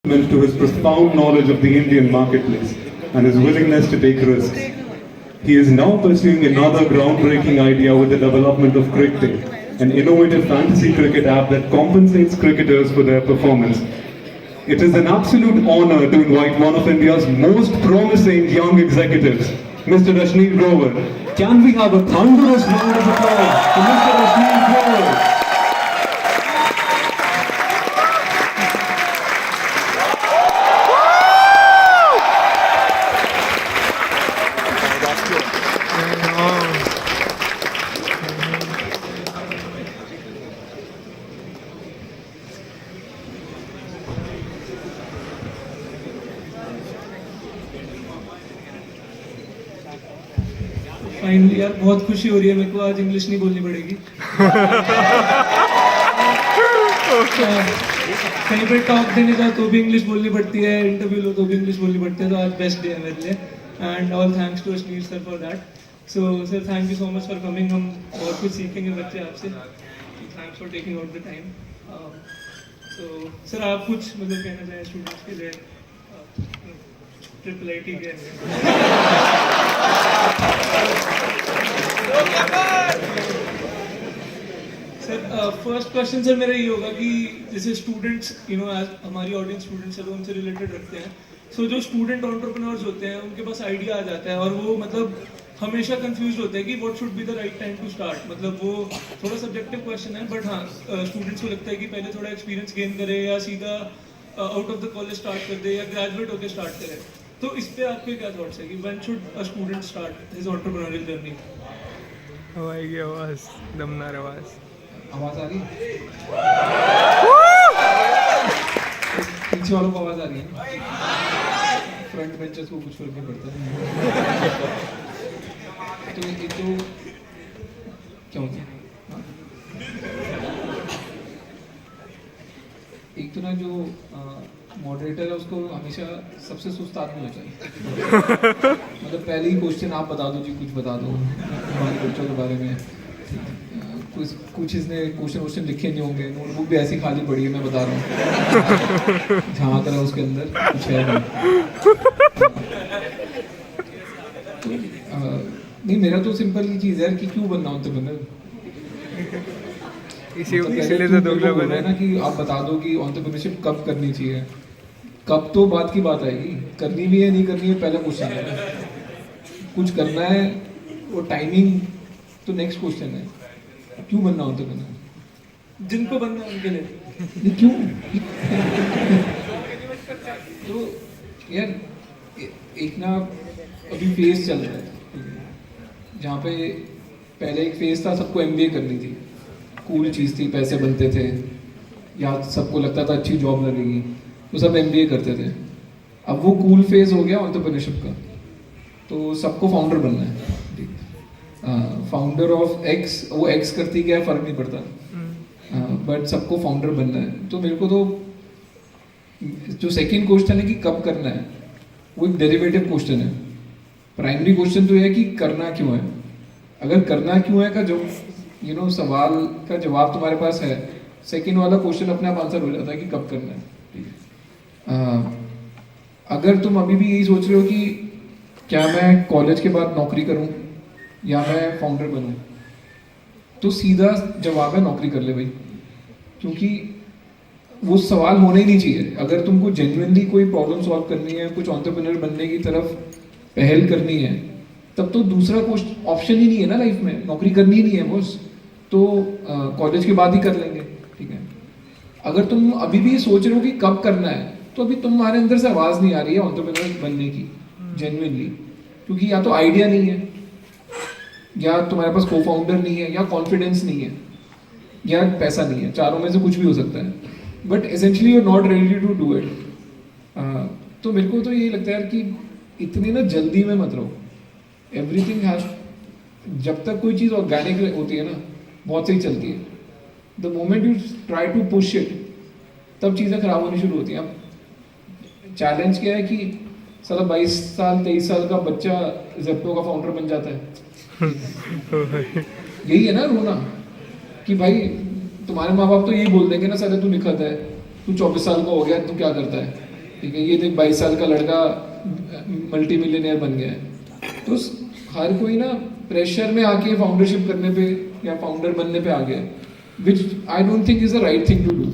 To his profound knowledge of the Indian marketplace and his willingness to take risks. He is now pursuing another groundbreaking idea with the development of Cricket, an innovative fantasy cricket app that compensates cricketers for their performance. It is an absolute honor to invite one of India's most promising young executives, Mr. Rashneet Grover. Can we have a thunderous round of applause for Mr. Rashneet Grover? Finally यार बहुत खुशी हो रही है मेरे को, आज English नहीं बोलनी पड़ेगी। कहीं पर टॉक देने जाओ तो भी इंग्लिश बोलनी पड़ती है, इंटरव्यू लो तो भी इंग्लिश बोलनी पड़ती है, तो आज बेस्ट डे है मेरे लिए। And all thanks to Rashneet sir for that. So sir thank you so much for coming. हम बहुत कुछ सीखेंगे बच्चे आपसे। Thanks for taking out the time. So sir आप कुछ मतलब कहना चाहें स्टूडेंट्स के लिए? ट्रिपल आईटी के सर फर्स्ट क्वेश्चन सर मेरा ये होगा कि जैसे स्टूडेंट्स एज हमारी ऑडियंस स्टूडेंट्स है तो उनसे रिलेटेड रखते हैं। सो जो स्टूडेंट एंटरप्रेन्योर्स होते हैं उनके पास आइडिया आ जाता है और वो मतलब हमेशा कंफ्यूज होते हैं कि what should be the right time to start. मतलब वो थोड़ा सब्जेक्टिव क्वेश्चन है, बट हाँ स्टूडेंट्स को लगता है कि पहले थोड़ा एक्सपीरियंस गेन करे या सीधा out of the college start कर दे या ग्रेजुएट होकर स्टार्ट करे। तो इस पे आपके क्या थॉट्स है कि when should a student start his entrepreneurial journey? आएगी आवाज, दमदार आवाज। आवाज आ रही है? पीछे वालों को आवाज आ रही है? फ्रंट बेंचर्स को कुछ फर्क नहीं पड़ता। तो ये तो क्या होता है? एक तो ना जो मॉडरेटर है उसको हमेशा सबसे सुस्त आदमी होना चाहिए। मतलब पहले ही क्वेश्चन आप बता दो जी, कुछ बता दो हमारे बच्चों के बारे में। कुछ इसने क्वेश्चन लिखे नहीं होंगे, नोटबुक भी ऐसी खाली पड़ी है, मैं बता रहा हूँ। झाँक रहा है उसके अंदर, कुछ है नहीं। मेरा तो सिंपल ही चीज़ है कि क्यों बनना एंटरप्रेन्योर। इसीलिए तो दोगला बना है ना कि आप बता दो कि एंटरप्रेन्योरशिप कब करनी चाहिए। कब तो बात की बात आएगी, करनी भी है नहीं करनी है पहला क्वेश्चन है। कुछ करना है वो टाइमिंग तो नेक्स्ट क्वेश्चन है। क्यों बनना एंटरप्रेन्योर? जिनको बनना है उनके लिए नहीं क्यों? तो यार एक ना अभी फेज चल रहा है जहाँ पे पहले एक फेज था सबको एमबीए करनी थी, कूल चीज़ थी, पैसे बनते थे या सबको लगता था अच्छी जॉब लगेगी तो सब एमबीए करते थे। अब वो कूल फेज हो गया एंटरप्रेन्योरशिप का, तो सबको फाउंडर बनना है। फाउंडर ऑफ एक्स, वो एक्स करती क्या है फर्क नहीं पड़ता, बट सबको फाउंडर बनना है। तो मेरे को तो जो सेकंड क्वेश्चन है कि कब करना है, वो एक डेरिवेटिव क्वेश्चन है। प्राइमरी क्वेश्चन तो यह है कि करना क्यों है। अगर करना क्यों है का जो सवाल का जवाब तुम्हारे पास है, सेकंड वाला क्वेश्चन अपने आप आंसर हो जाता है कि कब करना है। अगर तुम अभी भी यही सोच रहे हो कि क्या मैं कॉलेज के बाद नौकरी करूं या मैं फाउंडर बनूं, तो सीधा जवाब है नौकरी कर ले भाई, क्योंकि वो सवाल होना ही नहीं चाहिए। अगर तुमको जेन्युइनली कोई प्रॉब्लम सॉल्व करनी है, कुछ एंटरप्रेन्योर बनने की तरफ पहल करनी है, तब तो दूसरा ऑप्शन ही नहीं है ना लाइफ में, नौकरी करनी ही नहीं है बॉस, तो कॉलेज के बाद ही कर लेंगे। ठीक है, अगर तुम अभी भी सोच रहे हो कि कब करना है, तो अभी तुम्हारे अंदर से आवाज़ नहीं आ रही है एंटरप्रेन्योर बनने की जेन्युइनली, क्योंकि या तो आइडिया नहीं है, या तुम्हारे पास को फाउंडर नहीं है, या कॉन्फिडेंस नहीं है, या पैसा नहीं है। चारों में से कुछ भी हो सकता है, but essentially you are not ready to do it. तो मेरे को तो यही लगता है कि इतनी ना जल्दी में मत रहो। एवरीथिंग हैज, जब तक कोई चीज़ ऑर्गेनिक होती है ना बहुत सही चलती है। The moment you try to push it, तब चीज़ें खराब होनी शुरू होती हैं। अब चैलेंज क्या है कि साला 22 साल 23 साल का बच्चा जेप्टो का फाउंडर बन जाता है। यही है ना रोना कि भाई तुम्हारे माँ बाप तो यही बोल देंगे ना, साले तू निखत है, तू 24 साल का हो गया, तू क्या करता है। ठीक है, ये देख 22 साल का लड़का मल्टी मिलियनियर बन गया है। तो हर कोई ना प्रेशर में आके फाउंडरशिप करने पे या फाउंडर बनने पे आ गया है, which I don't think is the right thing to do.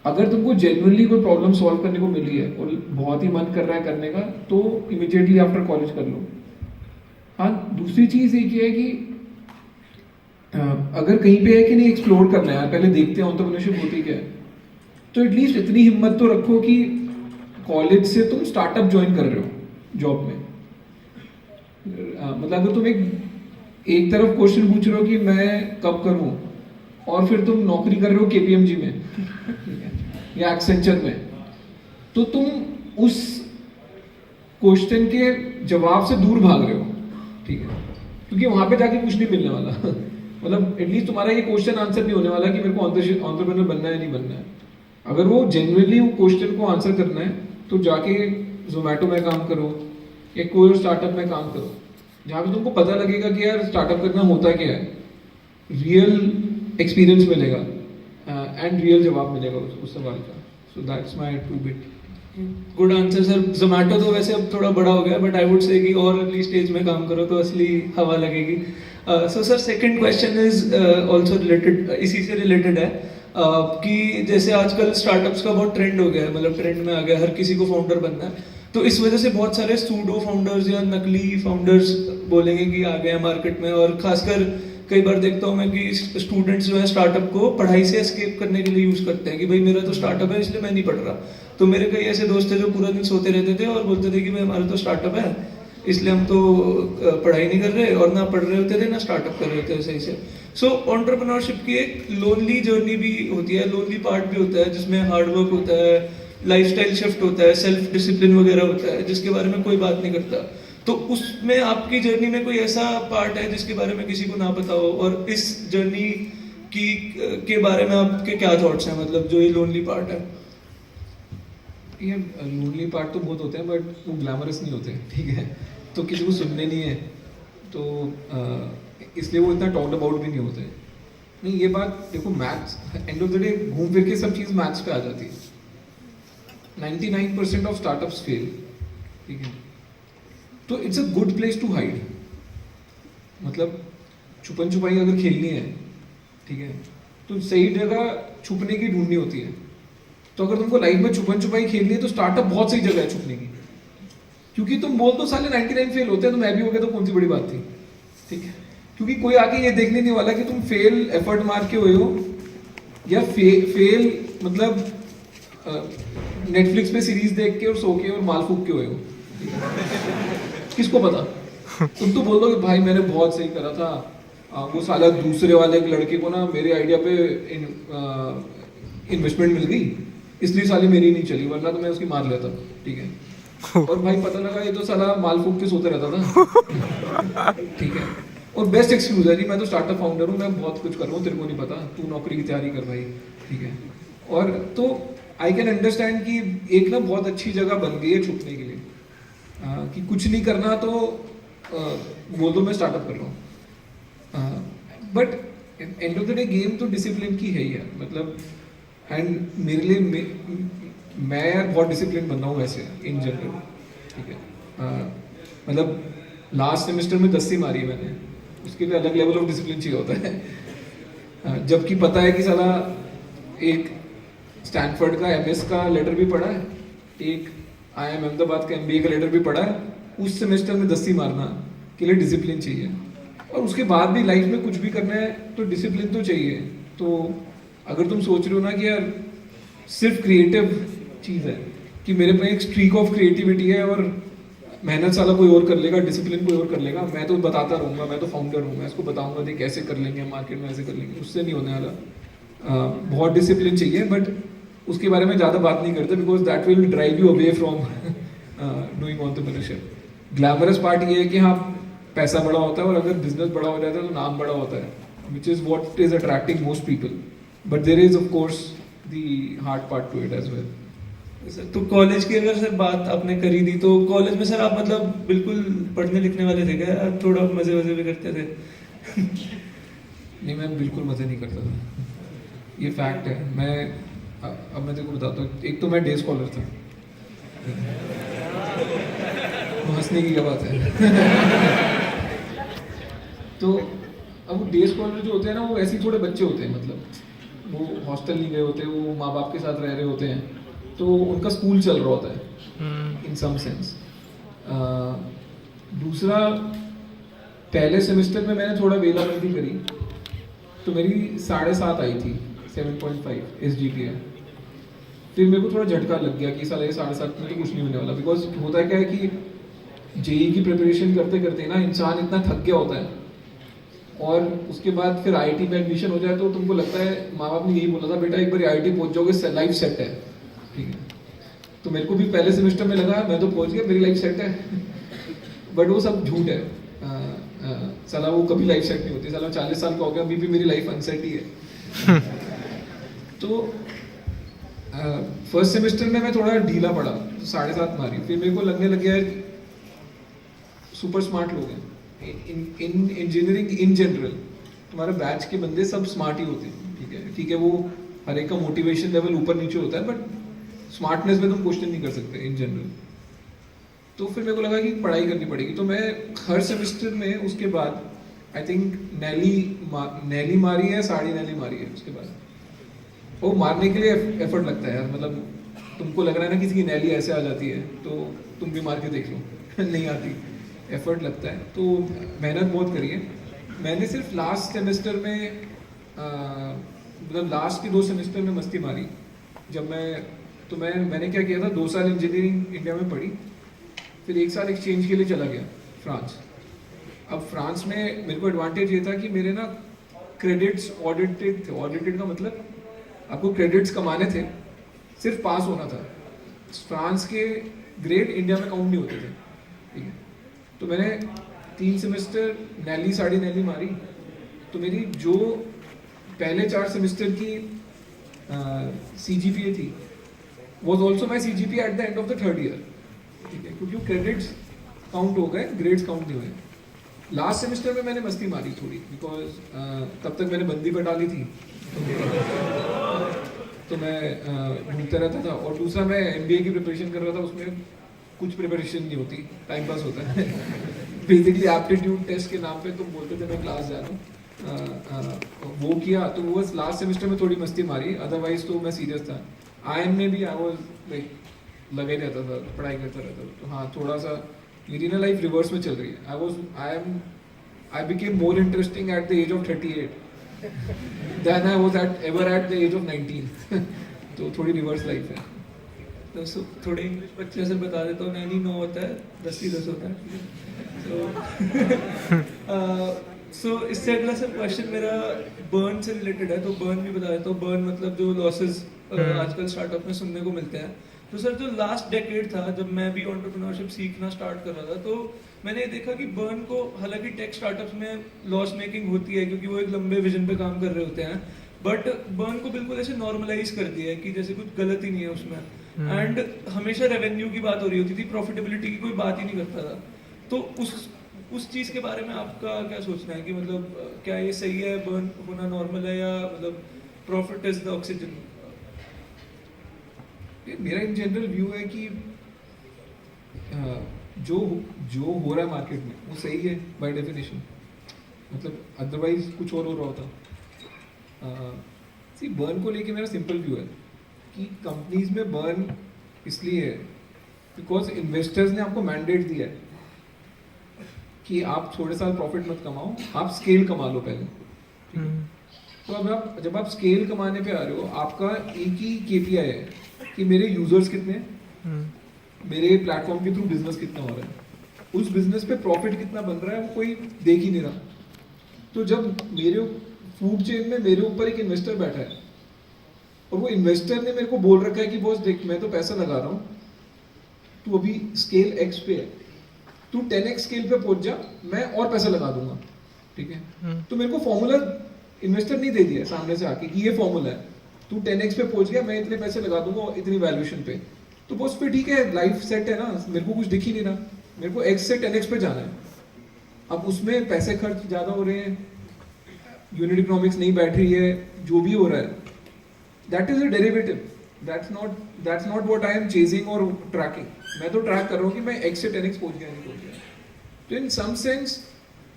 अगर तुमको जेन्युइनली कोई प्रॉब्लम सॉल्व करने को मिली है और बहुत ही मन कर रहा है करने का, तो इमिडिएटली आफ्टर कॉलेज कर लो। हाँ, दूसरी चीज एक ये है कि अगर कहीं पे है कि नहीं एक्सप्लोर करना है, पहले देखते हैं एंटरप्रेन्योरशिप होती क्या है, तो एटलीस्ट इतनी हिम्मत तो रखो कि कॉलेज से तुम स्टार्टअप ज्वाइन कर रहे हो जॉब में। मतलब अगर तुम एक तरफ क्वेश्चन पूछ रहे हो कि मैं कब करूं, और फिर तुम नौकरी कर रहे हो केपीएमजी में या एक्सेंचर में, तो तुम उस क्वेश्चन के जवाब से दूर भाग रहे हो, ठीक है, क्योंकि वहां पे जाके कुछ नहीं मिलने वाला। मतलब एटलीस्ट तुम्हारा ये क्वेश्चन आंसर नहीं होने वाला कि मेरे को एंटरप्रेन्योर बनना है नहीं बनना है। अगर वो जेन्युइनली वो क्वेश्चन को आंसर करना है, तो जाके जोमेटो में काम करो या कोई और स्टार्टअप में काम करो, जहाँ पे तुमको पता लगेगा कि यार स्टार्टअप करना होता क्या है, रियल एक्सपीरियंस मिलेगा एंड रियल जवाब मिलेगा उस सवाल का। So that's my 2 bit. Good answer sir. Zomato तो वैसे अब थोड़ा बड़ा हो गया, बट आई वुड से कि और अर्ली स्टेज में काम करो तो असली हवा लगेगी। So sir second question is also related, इसी से रिलेटेड है कि जैसे आजकल स्टार्टअप्स का बहुत ट्रेंड हो गया है, मतलब ट्रेंड में आ गया, हर किसी को फाउंडर बनना है, तो इस वजह से बहुत सारे सूडो फाउंडर्स या नकली फाउंडर्स बोलेंगे कि आ गए हैं मार्केट में। और खासकर कई बार देखता हूँ मैं कि स्टूडेंट्स जो है स्टार्टअप को पढ़ाई से एस्केप करने के लिए यूज करते हैं कि भाई मेरा तो स्टार्टअप है इसलिए मैं नहीं पढ़ रहा। तो मेरे कई ऐसे दोस्त थे जो पूरा दिन सोते रहते थे और बोलते थे कि भाई हमारा तो स्टार्टअप है इसलिए हम तो पढ़ाई नहीं कर रहे, और ना पढ़ रहे होते थे ना स्टार्टअप कर रहे होते सही से। सो एंटरप्रेन्योरशिप की एक लोनली जर्नी भी होती है, लोनली पार्ट भी होता है जिसमें हार्डवर्क होता है, लाइफस्टाइल शिफ्ट होता है, सेल्फ डिसिप्लिन वगैरह होता है जिसके बारे में कोई बात नहीं करता। तो उसमें आपकी जर्नी में कोई ऐसा पार्ट है जिसके बारे में किसी को ना पता हो, और इस जर्नी की के बारे में आपके क्या थॉट्स हैं, मतलब जो ये लोनली पार्ट है? ये लोनली पार्ट तो बहुत होते हैं, बट वो ग्लैमरस नहीं होते, ठीक है, तो किसी को सुनने नहीं है, तो इसलिए वो इतना टॉक्ड अबाउट भी नहीं होते। नहीं, ये बात देखो, maths and of the day घूम फिर के सब चीज़ मैथ्स पे आ जाती है। 99% ऑफ स्टार्टअप्स फेल, ठीक है, तो it's a good place to hide. मतलब छुपन छुपाई अगर खेलनी है, ठीक है, तो सही जगह छुपने की ढूंढनी होती है। तो अगर तुमको लाइफ में छुपन छुपाई खेलनी है तो स्टार्टअप बहुत सही जगह है छुपने की, क्योंकि तुम बोल तो साले 99 फेल होते हैं, तो मैं भी हो गया तो कौन सी बड़ी बात थी, ठीक है, क्योंकि कोई आके ये देखने नहीं वाला कि तुम फेल एफर्ट मार के हुए हो या फेल मतलब नेटफ्लिक्स पे सीरीज देख के और सो के और माल फूक के हुए हो। किसको पता? तुम तो बोल दो कि भाई मैंने बहुत सही करा था, वो साला दूसरे वाले एक लड़के को ना मेरे आइडिया पे इन्वेस्टमेंट मिल गई इसलिए साली मेरी नहीं चली, वरना तो मैं उसकी मार लेता, ठीक है, और भाई पता लगा ये तो साला माल फूक के सोते रहता था, ठीक है। और बेस्ट एक्सक्यूज है जी, मैं तो स्टार्टअप फाउंडर हूँ, मैं बहुत कुछ कर रहा हूँ, तेरे को नहीं पता, तू नौकरी की तैयारी कर भाई, ठीक है। और तो आई कैन अंडरस्टैंड कि एक ना बहुत अच्छी जगह बन गई है छुपने के लिए, कि कुछ नहीं करना तो बोल दो मैं स्टार्टअप कर रहा हूँ, but and of the day game तो डिसिप्लिन की है ही यार, मतलब एंड मेरे लिए मैं यार बहुत डिसिप्लिन बन रहा हूँ वैसे इन जनरल, ठीक है, मतलब लास्ट सेमेस्टर में 10 मारी है मैंने, उसके लिए अलग लेवल ऑफ डिसिप्लिन चाहिए होता है, जबकि पता है कि साला एक स्टैनफोर्ड का MS का लेटर भी पढ़ा है, एक IIM अहमदाबाद का MBA का लेटर भी पढ़ा है, उस सेमेस्टर में 10 मारना के लिए डिसिप्लिन चाहिए। और उसके बाद भी लाइफ में कुछ भी करना है तो डिसिप्लिन तो चाहिए। तो अगर तुम सोच रहे हो ना कि यार सिर्फ क्रिएटिव चीज़ है कि मेरे पे एक स्ट्रीक ऑफ क्रिएटिविटी है और मेहनत साला कोई और कर लेगा, डिसिप्लिन कोई और कर लेगा, मैं तो बताता रहूँगा, मैं तो फाउंडर हूँ, मैं इसको बताऊँगा कि कैसे कर लेंगे मार्केट में, ऐसे कर लेंगे, उससे नहीं होने वाला। बहुत डिसिप्लिन चाहिए, बट उसके बारे में ज़्यादा बात नहीं करते because that will drive you away from doing entrepreneurship. Glamorous part ये है कि हाँ पैसा बड़ा होता है, और अगर बिजनेस बड़ा हो जाता है तो नाम बड़ा होता है, which is what is attracting most people, but there is of course the hard part to it as well. तो कॉलेज की अगर सर बात आपने करी थी, तो कॉलेज में सर आप मतलब बिल्कुल पढ़ने लिखने वाले थे क्या, थोड़ा मजे वजे भी करते थे? नहीं, मैं बिल्कुल मजे नहीं करता था, ये फैक्ट है। मैं अब मैं तेरे को बताता हूँ, एक तो मैं डे स्कॉलर था, हंसने की क्या बात है। तो अब वो डे स्कॉलर जो होते हैं ना, वो ऐसे ही थोड़े बच्चे होते हैं, मतलब वो हॉस्टल नहीं गए होते, वो माँ बाप के साथ रह रहे होते हैं, तो उनका स्कूल चल रहा होता है इन सम सेंस। दूसरा, पहले सेमेस्टर में मैंने थोड़ा वेलावर्दी करी, तो मेरी 7.5 आई थी, 7.5 SGPA। फिर मेरे को थोड़ा झटका लग गया कि साला ये 7.5 में तो कुछ नहीं होने वाला, बिकॉज होता है क्या है कि जेई की प्रिपरेशन करते करते ना इंसान इतना थक गया होता है, और उसके बाद फिर आईआईटी में एडमिशन हो जाए तो तुमको लगता है, माँ बाप ने यही बोला था, बेटा एक बार आईआईटी पहुंच जाओगे लाइफ सेट है, ठीक है। तो मेरे को भी पहले सेमेस्टर में लगा मैं तो पहुंच गया, मेरी लाइफ सेट है, बट वो सब झूठ है। साला वो कभी लाइफ सेट नहीं होती, साला 40 साल का हो गया, अभी भी मेरी लाइफ अनसेट ही है। तो फर्स्ट सेमेस्टर में मैं थोड़ा ढीला पड़ा, तो 7.5 मारी, फिर मेरे को लगने लग गया सुपर स्मार्ट लोग हैं इन इंजीनियरिंग इन जनरल, तुम्हारे बैच के बंदे सब स्मार्ट ही होते हैं, ठीक है, ठीक है। वो हर एक का मोटिवेशन लेवल ऊपर नीचे होता है, बट स्मार्टनेस में तुम क्वेश्चन नहीं कर सकते इन जनरल। तो फिर मेरे को लगा कि पढ़ाई करनी पड़ेगी, तो मैं हर सेमेस्टर में उसके बाद आई थिंक नैली मारी है, साड़ी नैली मारी है। उसके बाद वो मारने के लिए एफर्ट लगता है यार, मतलब तुमको लग रहा है ना किसी की नैली ऐसे आ जाती है, तो तुम भी मार के देख लो नहीं आती, एफर्ट लगता है। तो मेहनत बहुत करी है मैंने। सिर्फ लास्ट सेमेस्टर में मतलब लास्ट के 2 सेमेस्टर में मस्ती मारी। जब मैंने क्या किया था, 2 साल इंजीनियरिंग इंडिया में पढ़ी, फिर 1 साल एक्सचेंज के लिए चला गया फ्रांस। अब फ्रांस में मेरे को एडवांटेज ये था कि मेरे ना क्रेडिट्स ऑडिटेड थे। ऑडिटेड का मतलब आपको क्रेडिट्स कमाने थे, सिर्फ पास होना था। फ्रांस के ग्रेड इंडिया में काउंट नहीं होते थे, ठीक है। तो मैंने 3 सेमेस्टर नैली साड़ी नैली मारी, तो मेरी जो पहले 4 सेमेस्टर की CGPA थी was also my CGPA at the end of the 3rd year, ठीक है, क्योंकि क्रेडिट्स काउंट हो गए, ग्रेड्स काउंट नहीं हुए। लास्ट सेमेस्टर में मैंने मस्ती मारी थोड़ी, बिकॉज तब तक मैंने बंदी पर डाली थी, तो मैं घूमता रहता था। और दूसरा, मैं MBA की प्रिपरेशन कर रहा था, उसमें कुछ प्रिपरेशन नहीं होती, टाइम पास होता है बेसिकली एप्टीट्यूड टेस्ट के नाम पे तुम बोलते थे मैं क्लास जा रहा हूँ, वो किया। तो वो लास्ट सेमेस्टर में थोड़ी मस्ती मारी, अदरवाइज तो मैं सीरियस था। IIM में भी आई वाज लाइक लगे रहता था, पढ़ाई करता रहता था। तो हाँ, थोड़ा सा मेरी ना लाइफ रिवर्स में चल रही है। I became more interesting at the age of 38 then I was at the age of 19 तो थोड़ी रिवर्स लाइफ है। तो थोड़े इंग्लिश बच्चे से बता देता हूँ, नैनी 9 होता है, 10 ही 10 होता है। सो इससे अगला सर क्वेश्चन मेरा बर्न से रिलेटेड है, तो बर्न भी बता देता हूँ। बर्न मतलब जो लॉसेस आजकल स्टार्टअप में सुनने को मिलते हैं। तो सर जो लास्ट डेकेड था, जब मैं भी एंटरप्रेन्योरशिप सीखना स्टार्ट कर रहा था, तो मैंने देखा कि बर्न को, हालांकि टेक स्टार्टअप्स में लॉस मेकिंग होती है क्योंकि वो एक लंबे विजन पे काम कर रहे होते हैं, बट बर्न को बिल्कुल ऐसे नॉर्मलाइज कर दिया है कि जैसे कुछ गलत ही नहीं है उसमें। एंड हमेशा रेवेन्यू की बात हो रही होती थी, प्रॉफिटेबिलिटी की कोई बात ही नहीं करता था। तो उस चीज के बारे में आपका क्या सोचना है कि मतलब क्या ये सही है, बर्न होना नॉर्मल है, या मतलब प्रॉफिट इज द ऑक्सीजन? मेरा इन जनरल व्यू है कि जो हो रहा है मार्केट में वो सही है बाय डेफिनेशन, मतलब अदरवाइज कुछ और हो रहा होता। सी बर्न को लेके मेरा सिंपल व्यू है कि कंपनीज में बर्न इसलिए है बिकॉज इन्वेस्टर्स ने आपको मैंडेट दिया है कि आप थोड़े साल प्रॉफिट मत कमाओ, आप स्केल कमा लो पहले। तो अब जब आप स्केल कमाने पे आ रहे हो, आपका एक ही KPI है कि मेरे यूजर्स कितने हैं, मेरे प्लेटफॉर्म के थ्रू बिजनेस कितना हो रहा है, उस बिजनेस पे प्रॉफिट कितना बन रहा है वो कोई देख ही नहीं रहा। तो जब मेरे फूड चेन में मेरे ऊपर एक इन्वेस्टर बैठा है और वो इन्वेस्टर ने मेरे को बोल रखा है कि बॉस देख, मैं तो पैसा लगा रहा हूँ, तू अभी स्केल X पे है, तू 10x स्केल पे पहुंच जा, मैं और पैसा लगा दूंगा, ठीक है। तो मेरे को फॉर्मूला इन्वेस्टर नहीं दे दिया सामने से आके कि ये फॉर्मूला है, तू 10x पे पहुंच गया, मैं इतने पैसे लगा दूंगा इतनी वैल्यूएशन पे। तो बॉस पे ठीक है, लाइफ सेट है ना, मेरे को कुछ दिख ही नहीं रहा, मेरे को X से 10x पे जाना है। अब उसमें पैसे खर्च ज्यादा हो रहे हैं, यूनिट इकोनॉमिक्स नहीं बैठ रही है, जो भी हो रहा है that is a derivative. that's not what I am chasing or tracking. मैं तो ट्रैक कर रहा हूँ कि मैं x से 10x पहुँच गया नहीं पहुँच गया. तो in some sense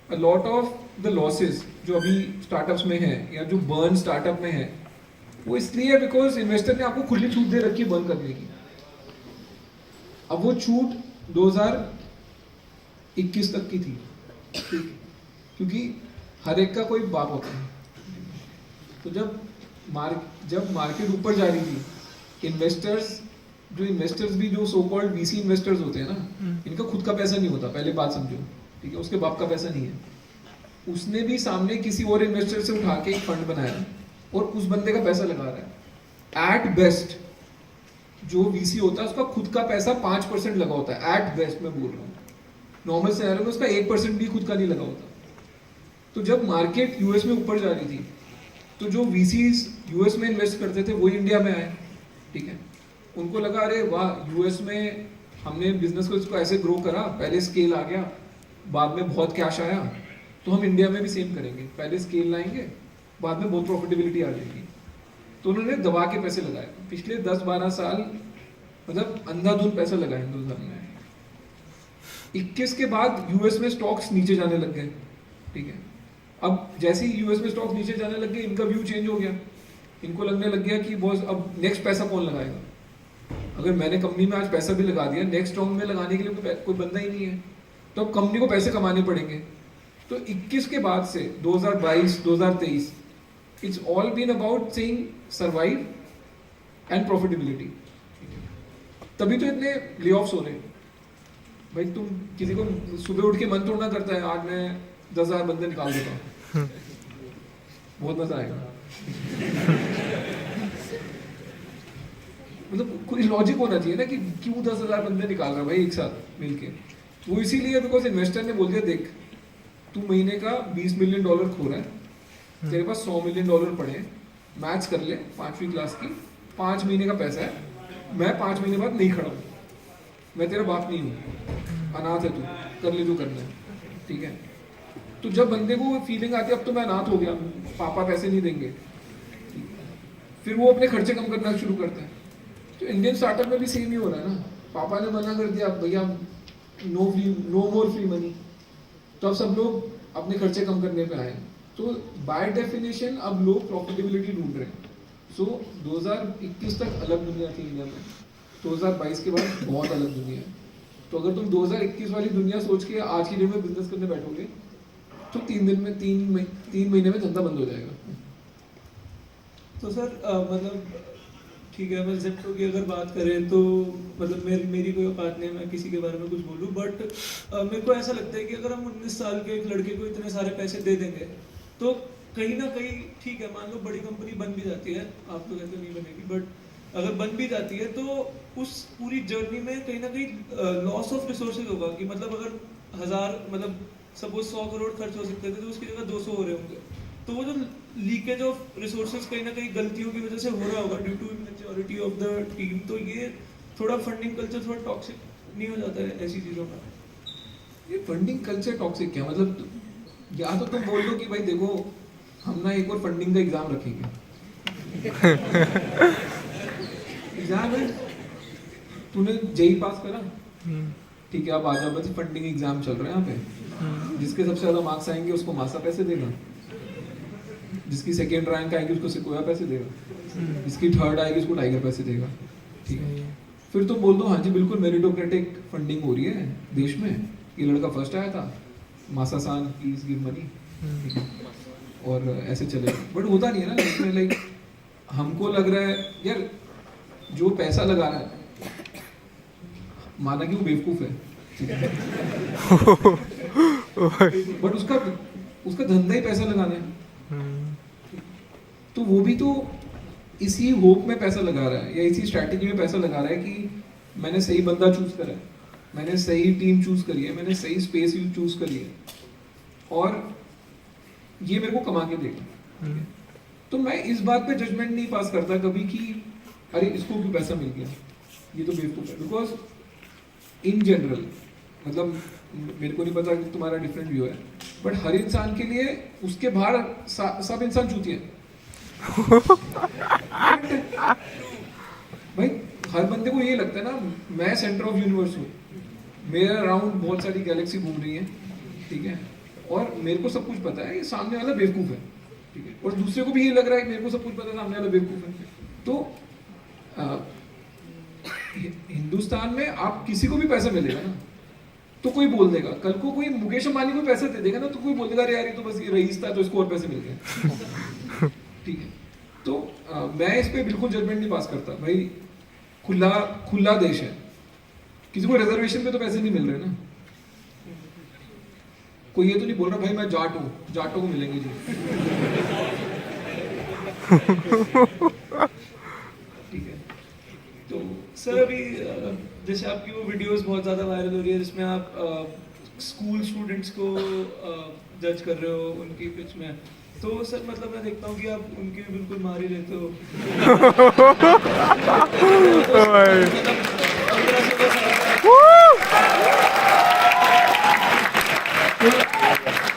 a lot of the losses जो अभी स्टार्टअप्स में है या जो बर्न स्टार्टअप में है वो इसलिए है बिकॉज इन्वेस्टर ने आपको खुली छूट दे रखी है बर्न करने की. अब वो छूट 2021 तक की थी, क्योंकि हर एक का कोई बाप होता है. तो जब मार्केट ऊपर जा रही थी, इन्वेस्टर्स भी जो सो कॉल्ड वीसी इन्वेस्टर्स होते हैं ना, इनका खुद का पैसा नहीं होता, पहले बात समझो, ठीक है. उसके बाप का पैसा नहीं है, उसने भी सामने किसी और इन्वेस्टर से उठा के एक फंड बनाया और उस बंदे का पैसा लगा रहा है. एट बेस्ट जो वीसी होता है उसका खुद का पैसा 5% लगा होता है, एट बेस्ट मैं बोल रहा हूँ. नॉर्मल सिनेरियो में उसका 1% भी खुद का नहीं लगा होता. तो जब मार्केट यूएस में ऊपर जा रही थी तो जो वीसीज यूएस में इन्वेस्ट करते थे वही इंडिया में आए, ठीक है. उनको लगा अरे वाह, यूएस में हमने बिजनेस को इसको ऐसे ग्रो करा, पहले स्केल आ गया, बाद में बहुत कैश आया, तो हम इंडिया में भी सेम करेंगे, पहले स्केल लाएंगे, बाद में बहुत प्रॉफिटेबिलिटी आ जाएगी. तो उन्होंने दबा के पैसे लगाए. पिछले 10-12 साल मतलब अंधाधुंध पैसा लगाया हिंदुस्तान में. 21 के बाद यूएस में स्टॉक्स नीचे जाने लग गए, ठीक है. अब जैसे ही यूएस में स्टॉक्स नीचे जाने लग गए, इनका व्यू चेंज हो गया. इनको लगने लग गया कि बॉस अब नेक्स्ट पैसा कौन लगाएगा. अगर मैंने कंपनी में आज पैसा भी लगा दिया, नेक्स्ट राउंड में लगाने के लिए कोई बंदा ही नहीं है, तो अब कंपनी को पैसे कमाने पड़ेंगे. तो 21 के बाद से 2022, 2023 it's all been about saying survive and profitability. तभी तो इतने ले ऑफ्स हो रहे हैं. भाई तुम किसी को सुबह उठ के मन तोड़ना करता है, आज मैं 10,000 बंदे निकाल देता हूँ, बहुत मजा आएगा. मतलब कोई लॉजिक होना चाहिए ना कि क्यों 10,000 बंदे निकाल रहा है भाई एक साथ मिलके. वो इसीलिए बिकॉज इन्वेस्टर ने बोल दिया देख तू महीने का $20 मिलियन खो रहा है, तेरे पास $100 मिलियन पड़े, मैच कर ले 5वीं क्लास की, 5 महीने का पैसा है, मैं 5 महीने बाद नहीं खड़ा हूँ, मैं तेरा बाप नहीं हूँ, अनाथ है तू, कर ले जो करना है, ठीक है. तो जब बंदे को फीलिंग आती है अब तो मैं अनाथ हो गया, पापा पैसे नहीं देंगे, फिर वो अपने खर्चे कम करना शुरू करता है. तो इंडियन स्टार्टअप में भी सेम ही हो रहा है ना. पापा ने मना कर दिया भैया नो मोर फ्री मनी, तो अब सब लोग अपने खर्चे कम करने पे आए. तो बाय डेफिनेशन अब लोग प्रॉफिटेबिलिटी ढूंढ रहे हैं. सो 2021 तक अलग दुनिया थी इंडिया में, 2022 के बाद बहुत अलग दुनिया है. तो अगर तुम 2021 वाली दुनिया सोच के आज की डेट में बिजनेस करने बैठोगे तो 3 महीने में धंधा बंद हो जाएगा. तो सर मतलब ठीक है, मैं जेप्टो की अगर बात करें तो मतलब मेरी कोई औकात नहीं है मैं किसी के बारे में कुछ बोलूं, बट मेरे को ऐसा लगता है कि अगर हम 19 साल के एक लड़के को इतने सारे पैसे दे देंगे तो कहीं ना कहीं ठीक है, मान लो बड़ी कंपनी बन भी जाती है, आप तो कहते नहीं बनेगी, बट अगर बन भी जाती है तो उस पूरी जर्नी में कहीं ना कहीं लॉस ऑफ रिसोर्सेज होगा. कि मतलब अगर 1000 मतलब सपोज 100 करोड़ खर्च हो सकते थे तो उसकी जगह 200 हो रहे होंगे. तो वो जो लीकेज ऑफ रिसोर्सेज कहीं ना कहीं गलतियों की वजह से हो रहा होगा due to immaturity of the team. तो ये थोड़ा फंडिंग कल्चर थोड़ा टॉक्सिक नहीं हो जाता है ऐसी चीज़ों का? ये फंडिंग कल्चर टॉक्सिक क्या मतलब, या तो तुम बोल दो कि भाई देखो हम ना एक और फंडिंग का एग्जाम रखेंगे. एग्जाम है, तूने जेई पास करा, ठीक है, अब आ जाओ, बस फंडिंग एग्जाम चल रहा है यहाँ पे. जिसके सबसे ज्यादा मार्क्स आएंगे उसको मासा पैसे देगा, जिसकी सेकेंड रैंक आएगी उसको सिकोया पैसे देगा, जिसकी थर्ड आएगी उसको टाइगर पैसे देगा, ठीक है. फिर तुम बोल दो हाँ जी बिल्कुल मेरिटोक्रेटिक फंडिंग हो रही है देश में, ये लड़का फर्स्ट आया था, मासा सान प्लीज गिव मनी, और ऐसे चले. बट होता नहीं है ना लाइफ में. लाइक हमको लग रहा है यार जो पैसा लगा रहा है, माना कि वो बेवकूफ है, बट उसका धंधा ही पैसा लगाना है, तो वो भी तो इसी होप में पैसा लगा रहा है या इसी स्ट्रैटेजी में पैसा लगा रहा है कि मैंने सही बंदा चूज करा है, मैंने सही टीम चूज करी है, मैंने सही स्पेस चूज करी है, और ये मेरे को कमा के देगा. तो मैं इस बात पे जजमेंट नहीं पास करता कभी कि अरे इसको क्यों पैसा मिल गया, ये तो बेवकूफ है. बिकॉज इन जनरल मतलब मेरे को नहीं पता कि तुम्हारा डिफरेंट व्यू है, बट हर इंसान के लिए उसके बाहर सब इंसान चूतिए हैं. हर बंदे को ये लगता है ना मैं सेंटर ऑफ यूनिवर्स हूँ, मेरे अराउंड बहुत सारी गैलेक्सी घूम रही है, ठीक है, और मेरे को सब कुछ पता है, ये सामने वाला बेवकूफ़ है, ठीक है, और दूसरे को भी ये लग रहा है कि मेरे को सब कुछ पता है, सामने वाला बेवकूफ़ है। तो हिंदुस्तान में आप किसी को भी पैसा मिलेगा ना तो कोई बोल देगा, कल को कोई मुकेश अंबानी को पैसे दे देगा ना तो कोई बोल देगा अरे यार ये तो बस ये रईस था तो इसको और पैसे मिल गए, ठीक है। तो मैं इस पे बिल्कुल जजमेंट नहीं पास करता भाई, खुला देश है, किसी को रिजर्वेशन पे तो पैसे नहीं मिल रहे ना, कोई ये तो नहीं बोल रहा भाई मैं जाट हूँ, जाटों को मिलेंगे जी, ठीक है। तो सर अभी जैसे आपकी वो वीडियोस बहुत ज़्यादा वायरल हो रही है जिसमें आप स्कूल स्टूडेंट्स को जज कर रहे हो उनकी पिच में, तो सर मतलब मैं देखता हूँ कि आप उनकी भी बिल्कुल मार ही लेते हो।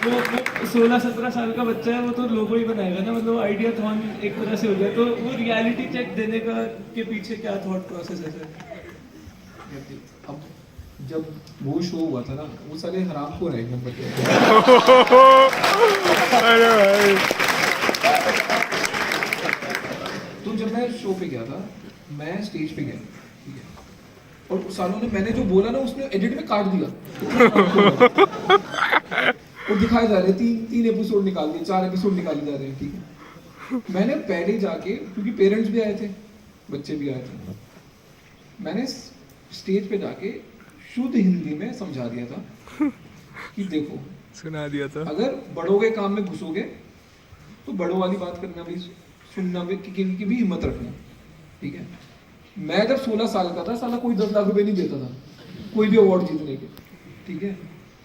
वो 16-17 साल का बच्चा है, वो तो लोगो ही बनाएगा ना, मतलब आइडिया थॉन एक तरह से हो गया, तो वो रियलिटी चेक देने का के पीछे क्या थॉट प्रोसेस है सर? अब जब वो शो हुआ था ना वो साले हरामखोर है एक नंबर के। अरे भाई तो जब मैं शो पे गया था, मैं स्टेज पे गया, ठीक है, और उस सालों ने मैंने जो बोला ना उसने एडिट में काट दिया और दिखाए जा रहे हैं, तीन एपिसोड निकाल दिए, 4 एपिसोड निकाले जा रहे हैं, ठीक है। मैंने पहले जाके, क्योंकि पेरेंट्स भी आए थे, बच्चे भी आए थे, मैंने स्टेज पे जाके शुद्ध हिंदी में समझा दिया था कि देखो सुना दिया था, अगर बड़ों के काम में घुसोगे तो बड़ों वाली बात करना भी, सुनना भी, की भी हिम्मत रखना, ठीक है। मैं जब 16 साल का था साला कोई 10 लाख रुपए नहीं देता था कोई भी अवार्ड जीतने के, ठीक है,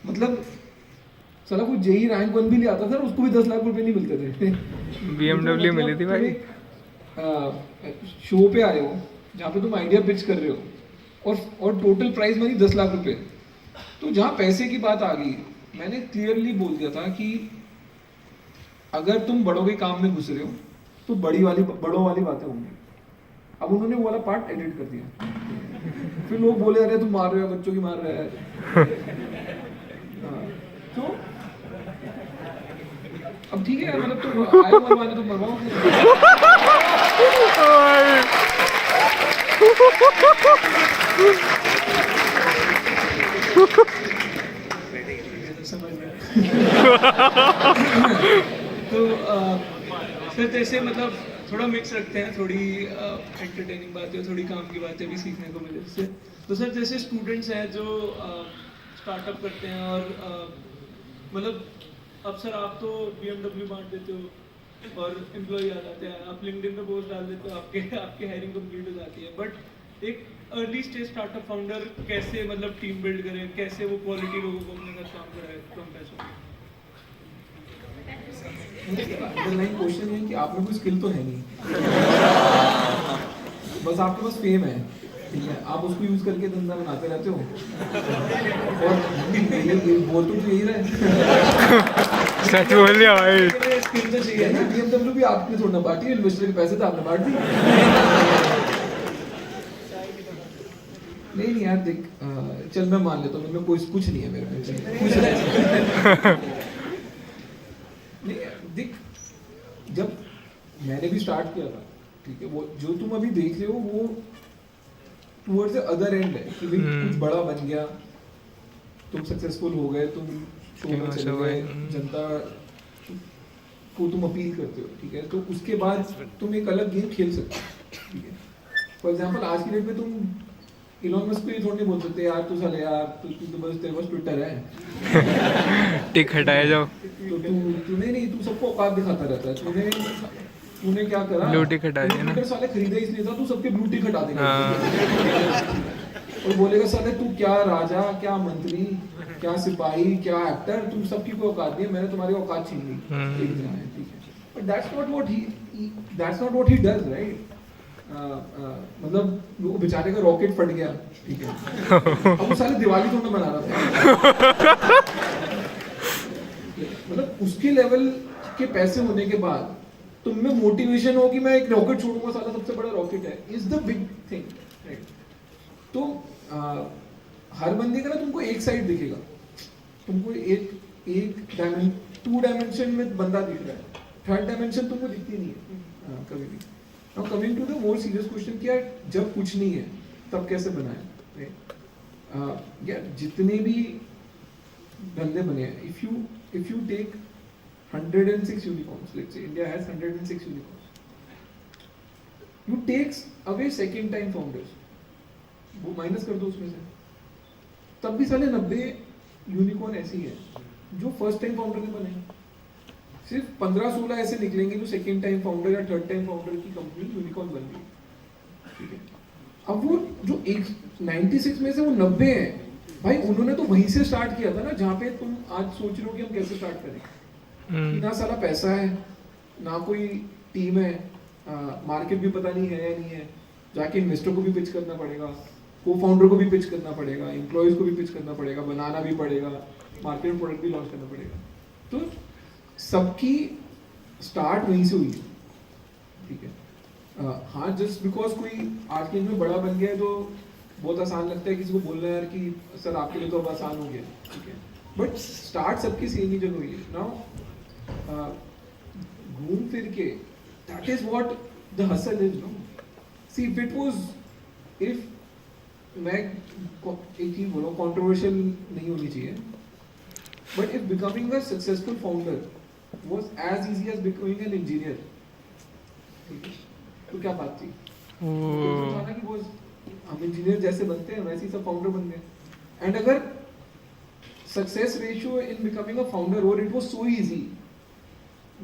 मतलब साला कोई जेई रैंक 1 भी ले आता था उसको भी 10 लाख रुपए नहीं मिलते थे। BMW मिली थी भाई। शो पे आए हो जहाँ पे तुम आइडिया पिच कर रहे हो और टोटल प्राइस मनी 10 लाख रुपए, तो जहाँ पैसे की बात आ गई मैंने क्लियरली बोल दिया था कि अगर तुम बड़ों के काम में घुस रहे हो तो बड़ों वाली बातें होंगी। अब उन्होंने वो वाला पार्ट एडिट कर दिया, फिर लोग बोले अरे तुम मार रहे हो बच्चों की मार रहे हैं। तो अब ठीक है, मतलब तो आए मरवाने तो मरवाओ। तो सर जैसे मतलब थोड़ा मिक्स रखते हैं, थोड़ी एंटरटेनिंग बातें, थोड़ी काम की बातें भी सीखने को मिले इससे। तो सर जैसे स्टूडेंट्स हैं जो स्टार्टअप करते हैं और मतलब अब सर आप तो BMW बांट देते हो और एम्प्लॉय आ जाते हैं, आप लिंक्डइन पे पोस्ट डाल देते हो, आपकी हायरिंग कंप्लीट हो जाती है, बट एक अर्ली स्टेज स्टार्टअप फाउंडर कैसे मतलब टीम बिल्ड करे, कैसे वो क्वालिटी लोगों को अपने साथ काम कराए कम पैसों में? अंडरलाइन क्वेश्चन है कि आप में कोई स्किल तो है नहीं, बस आपके पास फेम है, ठीक है, आप उसको यूज करके धंधा बनाते रहते हो और बोल तो यही रहे। सच बोल दिया भाई। स्किल तो चाहिए ना। BMW भी आपने थोड़ा ना बांटी, इन्वेस्टर के पैसे तो आपने बांट दी। नहीं यार देख, चल मैं मान लेता हूँ मैं कोई कुछ नहीं है मेरे में, कुछ नहीं देख, जब मैंने भी स्टार्ट किया था, ठीक है, वो जो तुम अभी देख रहे हो वो टुवर्ड्स द अदर एंड है कि भाई कुछ बड़ा बन गया, तुम सक्सेसफुल हो गए, तुम शो में चले गए, जनता को तुम अपील करते हो, ठीक है, तो उसके बाद तुम एक अलग गेम खेल सकते हो, ठीक है। फॉर एग्जांपल आज की डेट में तुम इलॉन मस्क को ये थोड़ी नहीं बोल सकते यार तू साले यार तू तो बस तेरे पास ट्विटर है टिक हटाया जाओ, तो तूने नहीं, तू सबको औकात दिखाता रहता है, तूने क्या करा, ब्लू टिक हटा दिया ना। साले खरीदा इसलिए था, तू सबके ब्लू टिक हटा देगा और बोलेगा साले तू क्या राजा, क्या मंत्री, क्या सिपाही, क्या एक्टर, तुम सबकी कोई औकात नहीं है, मैंने तुम्हारी औकात छीन ली एक दिन आया, ठीक है, but that's not what he does, right. मतलब वो बेचारे का रॉकेट फट गया, ठीक है, अब वो साले दिवाली तो मैं मना रहा था, मतलब उसके लेवल के पैसे होने के बाद तुम में मोटिवेशन हो कि मैं एक रॉकेट छोड़ूंगा, साला सबसे बड़ा रॉकेट है, is the big thing, right. तो हर बंदे का ना तुमको एक साइड दिखेगा, तुमको एक टू डायमेंशन में बंदा दिख रहा है, थर्ड डायमेंशन तुमको दिखती नहीं है कभी भी। Now coming to the more serious question कि यार जब कुछ नहीं है तब कैसे बनाए? यार जितने भी धंधे बने हैं, if you take 106 unicorns, let's say India has 106 unicorns, you takes away second time founders, वो माइनस कर दो उसमें से, तब भी साले 90 यूनिकॉर्न ऐसे ही है जो फर्स्ट टाइम फाउंडर ने बने। सिर्फ 15-16 ऐसे निकलेंगे जो सेकंड टाइम फाउंडर या थर्ड टाइम फाउंडर की कंपनी यूनिकॉर्न बन गई, ठीक है। अब वो जो 96 में से वो 90 है भाई, उन्होंने तो वहीं से स्टार्ट किया था ना जहाँ पे तुम आज सोच रहे हो कि हम कैसे स्टार्ट करें। कि ना साला पैसा है, ना कोई टीम है, मार्केट भी पता नहीं है या नहीं है, जाके इन्वेस्टर को भी पिच करना पड़ेगा, को फाउंडर को भी पिच करना पड़ेगा, एम्प्लॉयज को भी पिच करना पड़ेगा, बनाना भी पड़ेगा, मार्केट में प्रोडक्ट भी लॉन्च करना पड़ेगा। तो सबकी स्टार्ट वहीं से हुई, ठीक है। हाँ, जस्ट बिकॉज कोई आज के दिन में बड़ा बन गया है तो बहुत आसान लगता है किसी को बोलना यार कि सर आपके लिए तो अब आसान हो गया, ठीक है, बट स्टार्ट सबकी सेम ही जगह हुई है। नाउ घूम फिर के that is what the hustle is. No see if it was, if मैं एक चीज बोलो, कंट्रोवर्शियल नहीं होनी चाहिए, but if becoming a successful founder was as easy as becoming an engineer, तो क्या बात थी? तो कि वो हम इंजीनियर जैसे बनते हैं वैसे ही सब फाउंडर बन गए। एंड अगर success ratio in becoming a founder और it was so easy,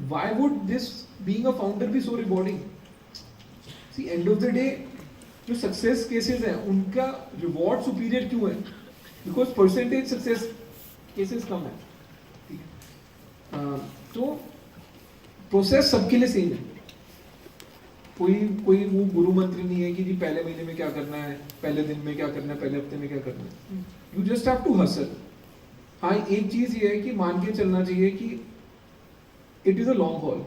why would this being a founder be so rewarding? See end of the day जो सक्सेस केसेस हैं उनका रिवॉर्ड सुपीरियर क्यों है? बिकॉज परसेंटेज सक्सेस केसेस कम है, ठीक है। तो प्रोसेस सबके लिए सेम है, कोई वो गुरु मंत्र नहीं है कि जी पहले महीने में क्या करना है, पहले दिन में क्या करना है, पहले हफ्ते में क्या करना है। You just have to hustle. हाँ, एक चीज ये है कि मान के चलना चाहिए कि it is a long haul.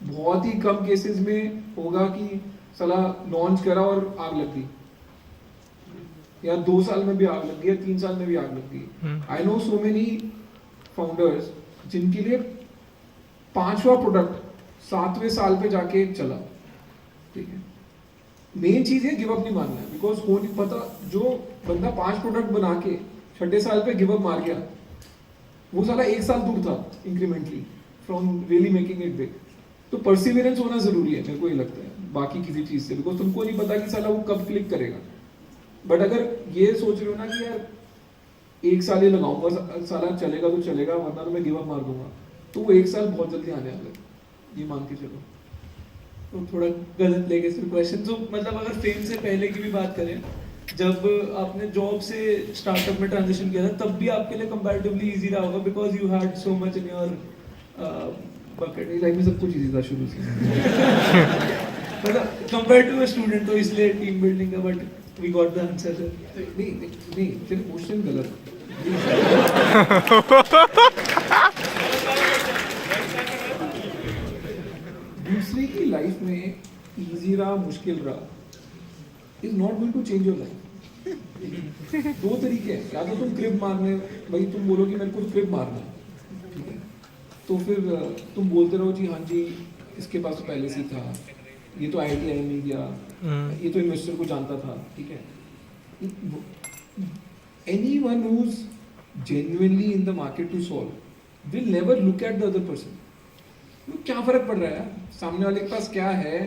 बहुत ही कम केसेस में होगा कि साला लॉन्च करा और आग लग गई, या 2 साल में भी आग लग गई, या 3 साल में भी आग लग गई। I know so many founders जिनके लिए 5वां प्रोडक्ट 7वें साल पे जाके चला, ठीक है। मेन चीज है गिव अप नहीं मारना है, बिकॉज हो नहीं पता, जो बंदा 5 प्रोडक्ट बना के 6ठे साल पे गिव अप मार गया, वो साला 1 साल दूर था incrementally from really making it big. तो परसिवियरेंस होना जरूरी है, मेरे को ये लगता है, बाकी किसी चीज से, बिकॉज तुमको नहीं पता कि साला वो कब क्लिक करेगा। बट अगर ये सोच रहे हो ना कि यार 1 साल ही लगाऊंगा, साला चलेगा तो चलेगा वरना तो मैं गिव अप मार दूंगा, तो वो 1 साल बहुत जल्दी आने वाला है, ये मान के चलो। तो थोड़ा गलत लेके फिर क्वेश्चन, तो मतलब अगर फेम से पहले की भी बात करें, जब आपने जॉब से स्टार्टअप में ट्रांजिशन किया था तब भी आपके लिए कंपैरेटिवली इजी रहा होगा, because you had so much in your bucket. Life में सब कुछ इजी था शुरू से। मतलब कंपेयर टू अ स्टूडेंट, तो इसलिए टीम बिल्डिंग का, but we got the answer sir. नहीं फिर क्वेश्चन गलत। दूसरे की लाइफ में इजी रहा मुश्किल रहा is not going to change your life. 2 तरीके हैं, या तो तुम क्रिप मारने, भाई तुम बोलो कि मेरे को क्रिप मारना है, ठीक है, तो फिर तुम बोलते रहो जी हाँ जी इसके पास तो पहले से ही था, ये तो IIT नहीं गया, ये तो इन्वेस्टर को जानता था, ठीक है। Anyone who's genuinely in the market to solve will never look at the other person. क्या फर्क पड़ रहा है सामने वाले के पास क्या है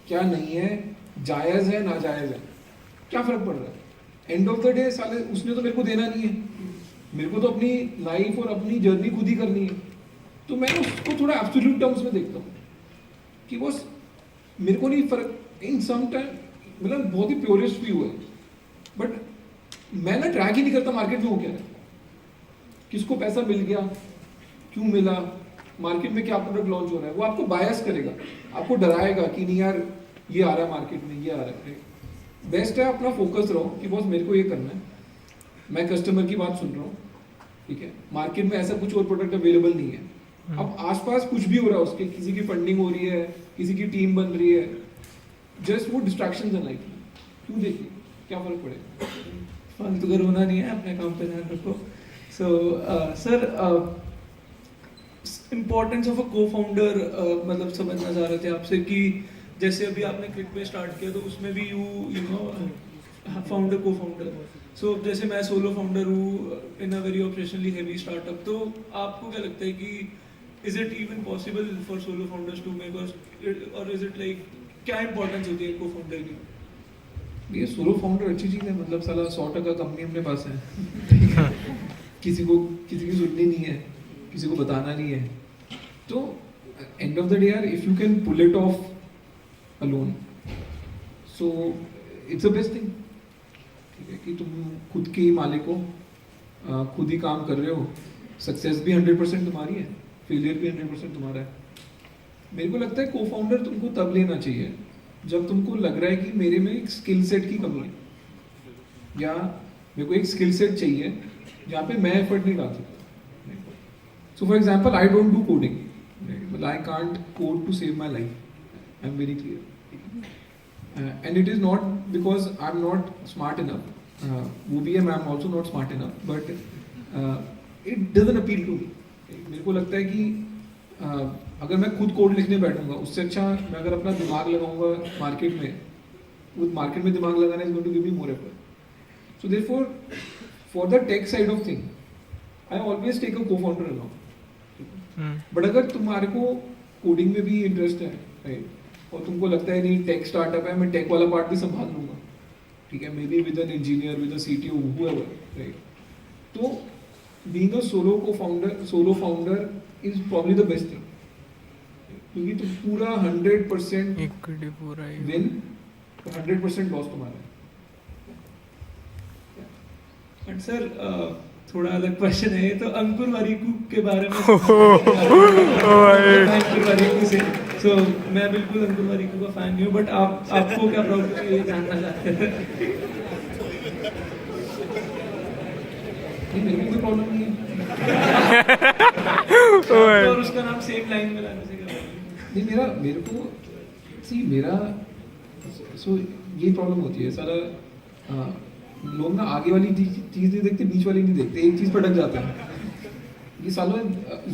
क्या नहीं है, जायज है नाजायज है, क्या फर्क पड़ रहा है? एंड ऑफ द डे साले उसने तो मेरे को देना नहीं है, मेरे को तो अपनी लाइफ और अपनी जर्नी खुद ही करनी है। तो मैं उसको थोड़ा एब्सोल्यूट टर्म्स में देखता हूँ कि बस मेरे को नहीं फर्क इन सम टाइम, मतलब बहुत ही प्योरेस्ट व्यू है, बट मैं ना ट्रैक ही नहीं करता मार्केट में हो क्या है, किसको पैसा मिल गया, क्यों मिला, मार्केट में क्या प्रोडक्ट लॉन्च हो रहा है। वो आपको बायस करेगा, आपको डराएगा कि नहीं यार ये आ रहा है मार्केट में, ये आ रहा है। बेस्ट है अपना फोकस रहो कि बॉस मेरे को ये करना है, मैं कस्टमर की बात सुन रहा हूँ, ठीक है, मार्केट में ऐसा कुछ और प्रोडक्ट अवेलेबल नहीं है, अब आसपास कुछ भी हो रहा है उसके, किसी की फंडिंग हो रही है, किसी की टीम बन रही है, जस्ट वो डिस्ट्रैक्शंस है लाइफ में, क्यों देखिए क्या फर्क पड़ेगा? फालतू का रोना नहीं है, अपने काम पे ध्यान रखो. So sir, importance of a को फाउंडर मतलब समझना चाह रहे थे आपसे कि जैसे अभी आपने क्विक में स्टार्ट किया तो उसमें भी यू नो फाउंडर को फाउंडर. सो जैसे मैं सोलो फाउंडर हूँ in a very operationally heavy startup, तो आपको क्या लगता है कि is it even possible for solo founders to make, और इज इट लाइक क्या इंपॉर्टेंस होती है को फाउंडर की? ये सोलो फाउंडर अच्छी चीज़ है, मतलब साला 100% कंपनी अपने पास है. किसी की सुननी नहीं है, किसी को बताना नहीं है. तो एंड ऑफ द डे यार, if you can pull it off alone, so it's a best thing. ठीक है कि तुम खुद के मालिक हो, खुद ही काम कर रहे हो, सक्सेस भी 100% तुम्हारी है, फेलियर भी 100% तुम्हारा है. मेरे को लगता है को फाउंडर तुमको तब लेना चाहिए जब तुमको लग रहा है कि मेरे में एक स्किल सेट की कमी है, या मेरे को एक स्किल सेट चाहिए जहाँ पे मैं एफर्ट नहीं डाल सकता. So for example, I don't do coding, I can't code to save my life, I am very clear. And it is not because I am not smart enough, वो भी है, मैं am also not smart enough, but it doesn't appeal to me. मेरे को लगता है कि अगर मैं खुद कोड लिखने बैठूंगा, उससे अच्छा मैं अगर अपना दिमाग लगाऊंगा मार्केट में, वो मार्केट में दिमाग लगाना is going to give me more effort. So therefore for the tech side of thing I always take a को फाउंडर अलोंग. बट अगर तुम्हारे को कोडिंग में भी इंटरेस्ट है, राइट, और तुमको लगता है नहीं टेक स्टार्टअप है, मैं टेक वाला पार्ट भी संभाल लूंगा, ठीक है, maybe with an engineer, with a CTO, whoever, right, तो being a solo founder is probably the best thing, क्योंकि तुम पूरा 100% इक्विटी पूरा ही विन, 100% लॉस तुम्हारा है. बट सर थोड़ा अलग क्वेश्चन है, तो अंकुर वारीकू के बारे में अंकुर वारीकू से, सो मैं बिल्कुल अंकुर वारीकू का फैन नहीं हूँ, बट आपको क्या प्रॉब्लम है ये जानना चाहते हैं. नहीं, मेरे को कोई प्रॉब्लम नहीं है. और उसका नाम सेम लाइन में लाने से क्या problem? नहीं, मेरे को सो ये प्रॉब्लम होती है सारा. लोग ना आगे वाली चीज़ नहीं देखते, बीच वाली नहीं देखते, एक चीज़ पर अटक जाते हैं. ये सालों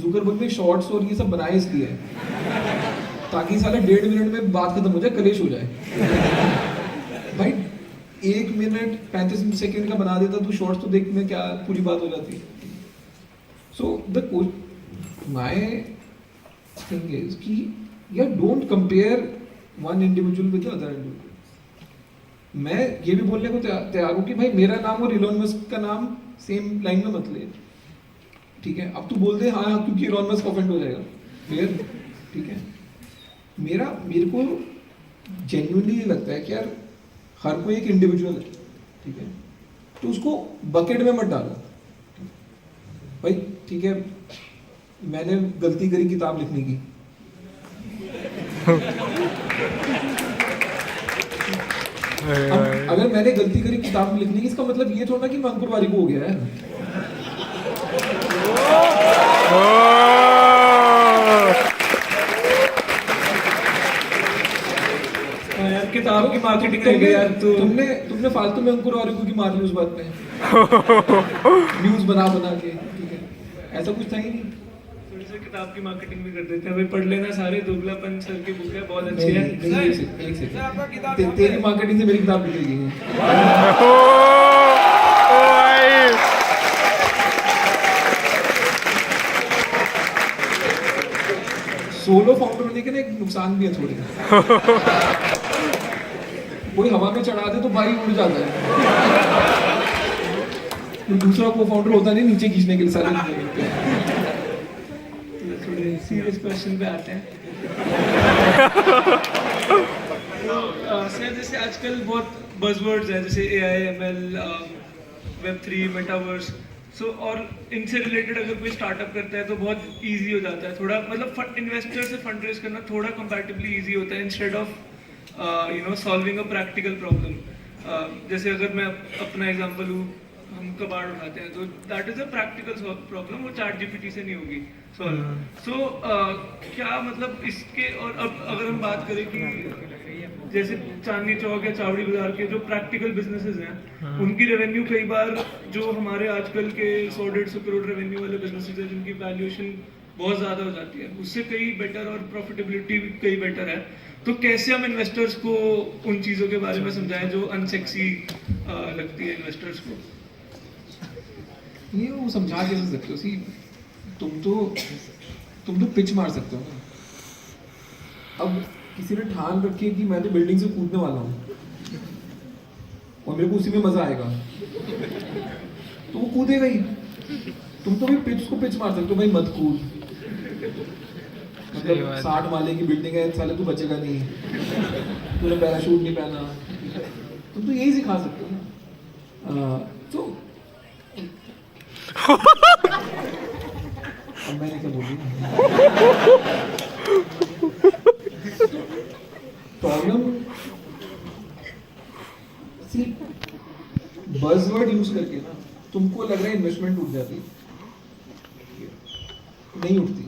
जुकरबर्ग ने शॉर्ट्स और ये सब बनाए इसलिए है ताकि साला 1.5 मिनट में बात खत्म हो जाए, कलेश हो जाए. भाई 1 मिनट 35 सेकेंड का बना देता तू शॉर्ट्स, तो देख में क्या पूरी बात हो जाती. सो माय थिंग इज कि यार don't compare one individual with other individual. मैं ये भी बोलने को तैयार हूँ कि भाई मेरा नाम और इलॉन मस्क का नाम सेम लाइन में मत ले, ठीक है. अब तू बोल दे हाँ क्योंकि इलॉन मस्क ऑफेंड हो जाएगा, फिर ठीक है. मेरे को जेन्युइनली लगता है कि यार हर कोई एक इंडिविजुअल है, ठीक है, तो उसको बकेट में मत डालो. भाई ठीक है, मैंने गलती करी किताब लिखने की, अब अगर मैंने गलती करी किताब लिखने की, इसका मतलब ये थोड़ा कि मैं अंकुर वारीकू हो गया है. यार किताब की मार्केटिंग रह गई यार. तो तुमने फालतू में अंकुर वारीकू की मार ली उस बात पे, न्यूज़ बना के, ठीक है, ऐसा कुछ था ही नहीं. थोड़ी सी किताब की मार्केटिंग भी कर देते हैं. भाई पढ़ लेना सारे, दुबलापन सर की बुक है, बहुत अच्छी है. एक सेकंड, तेरी मार्केटिंग से मेरी किताब बिकेगी. सोलो फाउंडर होने के ना एक नुकसान भी है थोड़े. कोई हवा में चढ़ा दे तो भाई उड़ जाता है. दूसरा को फाउंडर होता नहीं नीचे खींचने के लिए सारे. थोड़े सीरियस क्वेश्चन पे आते हैं. तो सर जैसे आजकल बहुत बज़वर्ड्स हैं, जैसे AI, ML, Web3, मेटावर्स, सो और इनसे रिलेटेड अगर कोई स्टार्टअप करता है तो बहुत इजी हो जाता है थोड़ा, मतलब इन्वेस्टर से फंड रेज करना थोड़ा कंपैरेटिवली इजी होता है instead of solving a practical problem. जैसे अगर मैं अपना एग्जांपल लूँ, हम कबाड़ उठाते हैं तो that is a practical problem, वो ChatGPT से नहीं होगी सॉल्व. सो क्या मतलब इसके, और अब अगर हम बात करें कि जैसे चांदनी चौक या चावड़ी बाजार के जो प्रैक्टिकल बिजनेसेस हैं उनकी रेवेन्यू कई बार जो हमारे आजकल के 100-150 करोड़ रेवेन्यू वाले बिजनेसेस हैं जिनकी वैल्यूएशन बहुत ज़्यादा हो जाती है, उससे कई बेटर और प्रॉफिटेबिलिटी भी कई बेटर है। तो कैसे हम इन्वेस्टर्स को उन चीज़ों के बारे में समझाएं जो अनसेक्सी लगती है इन्वेस्टर्स को? ये वो समझा के नहीं सकते हो। सी तुम तो पिच मार सकते हो ना। अब किसी ने ठान रखी है कि मैं तो बिल्डिंग से कूदने वाला हूँ और मेरे को उसी में मजा आएगा, तो वो कूदेगा ही। तुम तो भी पिच को पिच मार सकते हो, भाई मत कूद। मतलब 60 माले की बिल्डिंग है, साले तू बचेगा नहीं, तूने पैराशूट नहीं पहना। तुम तो यही सिखा सकते हो ना। तो अब मैंने क्या बोली, प्रॉब्लम सी बज़वर्ड यूज करके ना तुमको लग रहा है इन्वेस्टमेंट उठ जाती, नहीं उठती।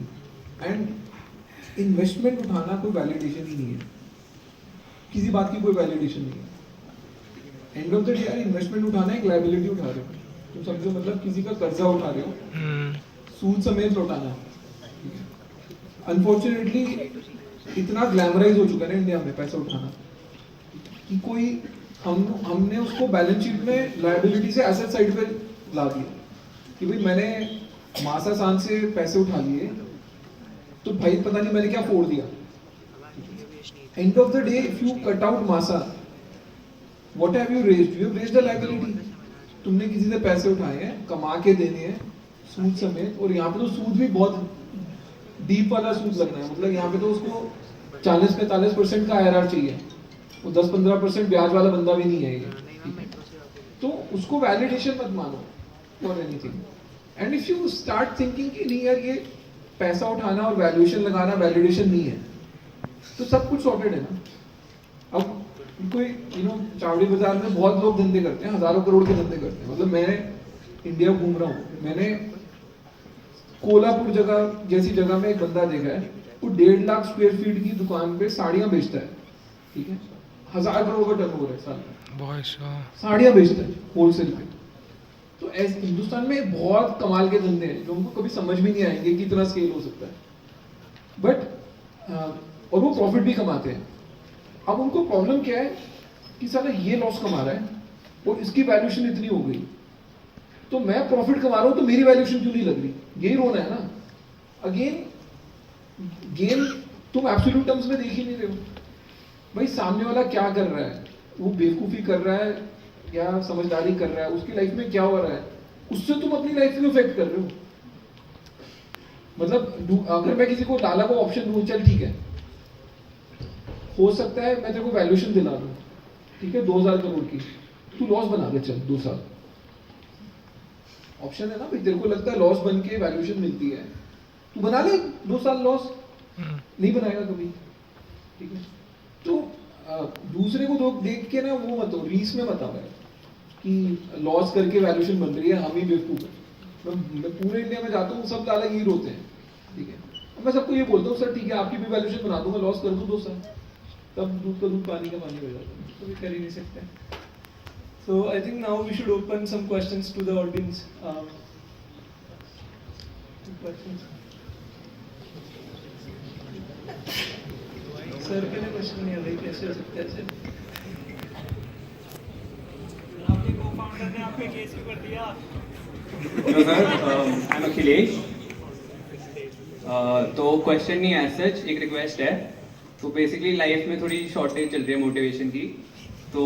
एंड इन्वेस्टमेंट उठाना कोई वैलिडेशन ही नहीं है, किसी बात की कोई वैलिडेशन नहीं है। एंड ऑफ द डे यार इन्वेस्टमेंट उठाना एक लायबिलिटी उठा रहे हो तुम, समझो। मतलब किसी का कर्जा उठा रहे हो, सूद समेत लौटाना। अनफॉर्चुनेटली इतना ग्लैमराइज हो चुका है ना इंडिया में पैसा उठाना कि कोई हमने उसको बैलेंस शीट में लायबिलिटी से एसेट साइड पे ला दिया कि भाई मैंने मासा सान से पैसे उठा लिए, तो भाई पता नहीं मैंने क्या फोड़ दिया। End of the day if you cut out मासा, what have you raised? You have raised a liability. तुमने किसी से पैसे उठाए हैं, कमा के देने हैं सूद समेत, और यहाँ पे तो सूद भी बहुत डीप वाला सूद लगना है। मतलब यहाँ पे तो उसको 40-45% का IRR चाहिए, वो 10-15% ब्याज वाला बंदा भी नहीं है ये। तो उसको वैलिडेशन मत मानो for anything. And if you start thinking कि नहीं यार ये पैसा उठाना और वैल्यूएशन लगाना वैलिडेशन नहीं है, तो सब कुछ सॉर्टेड है ना। अब कोई चावड़ी बाजार में बहुत लोग धंधे करते हैं, हजारों करोड़ के धंधे करते हैं। मतलब मैं इंडिया घूम रहा हूँ, मैंने कोल्हापुर जैसी जगह में एक बंदा देखा है, वो 1.5 लाख स्क्वायर फीट की दुकान पे साड़ियां बेचता है, ठीक है। 1000 करोड़ का टर्नओवर है साल का, साड़ियां बेचता है होलसेल पे। तो ऐसे हिंदुस्तान में बहुत कमाल के धंधे हैं जो उनको कभी समझ भी नहीं आएंगे कि इतना स्केल हो सकता है, बट और वो प्रॉफिट भी कमाते हैं। अब उनको प्रॉब्लम क्या है कि साला ये लॉस कमा रहा है और इसकी वैल्यूएशन इतनी हो गई, तो मैं प्रॉफिट कमा रहा हूं तो मेरी वैल्यूएशन क्यों नहीं लग रही? यही रोना है ना। अगेन गेम तुम एब्सोल्यूट टर्म्स में देख ही नहीं रहे हो। भाई सामने वाला क्या कर रहा है, वो बेवकूफी कर रहा है या समझदारी कर रहा है, उसकी लाइफ में क्या हो रहा है, उससे तुम अपनी लाइफ में इफेक्ट कर रहे हो। मतलब अगर मैं किसी को डाला को ऑप्शन दूं, चल ठीक है, हो सकता है मैं तेरे को वैल्यूएशन दिला दूं, ठीक है 2000 करोड़ की, तू लॉस बना दे चल 2 साल। ऑप्शन है ना भाई, तेरे को लगता है लॉस बन के वैल्यूएशन मिलती है, तू बना ले 2 साल लॉस, नहीं बनाएगा कभी, ठीक है। तो दूसरे को देख के ना वो मत हो, रीस में मत आवे कि लॉस करके वैल्यूएशन बन रही है, हम ही बेवकूफ है। मैं पूरे इंडिया में जाता हूँ, सब अलग ही रोते हैं, ठीक है। अब मैं सबको ये बोलता हूँ सर ठीक है आपकी भी वैल्यूएशन बना दूंगा, लॉस कर दूं 2 साल, तब दूध का दूध पानी का पानी हो जाता है, तो भी कर ही नहीं सकते। So I think now we should open some questions to the audience. Questions. Sir के लिए क्वेश्चन नहीं है भाई, कैसे हो सकता है सर? आपके को-फाउंडर ने आपके केस क्यों कर दिया? No sir, I'm Akhilesh. तो क्वेश्चन नहीं है सच, एक रिक्वेस्ट है। तो बेसिकली लाइफ में थोड़ी शॉर्टेज चल रही है मोटिवेशन की, तो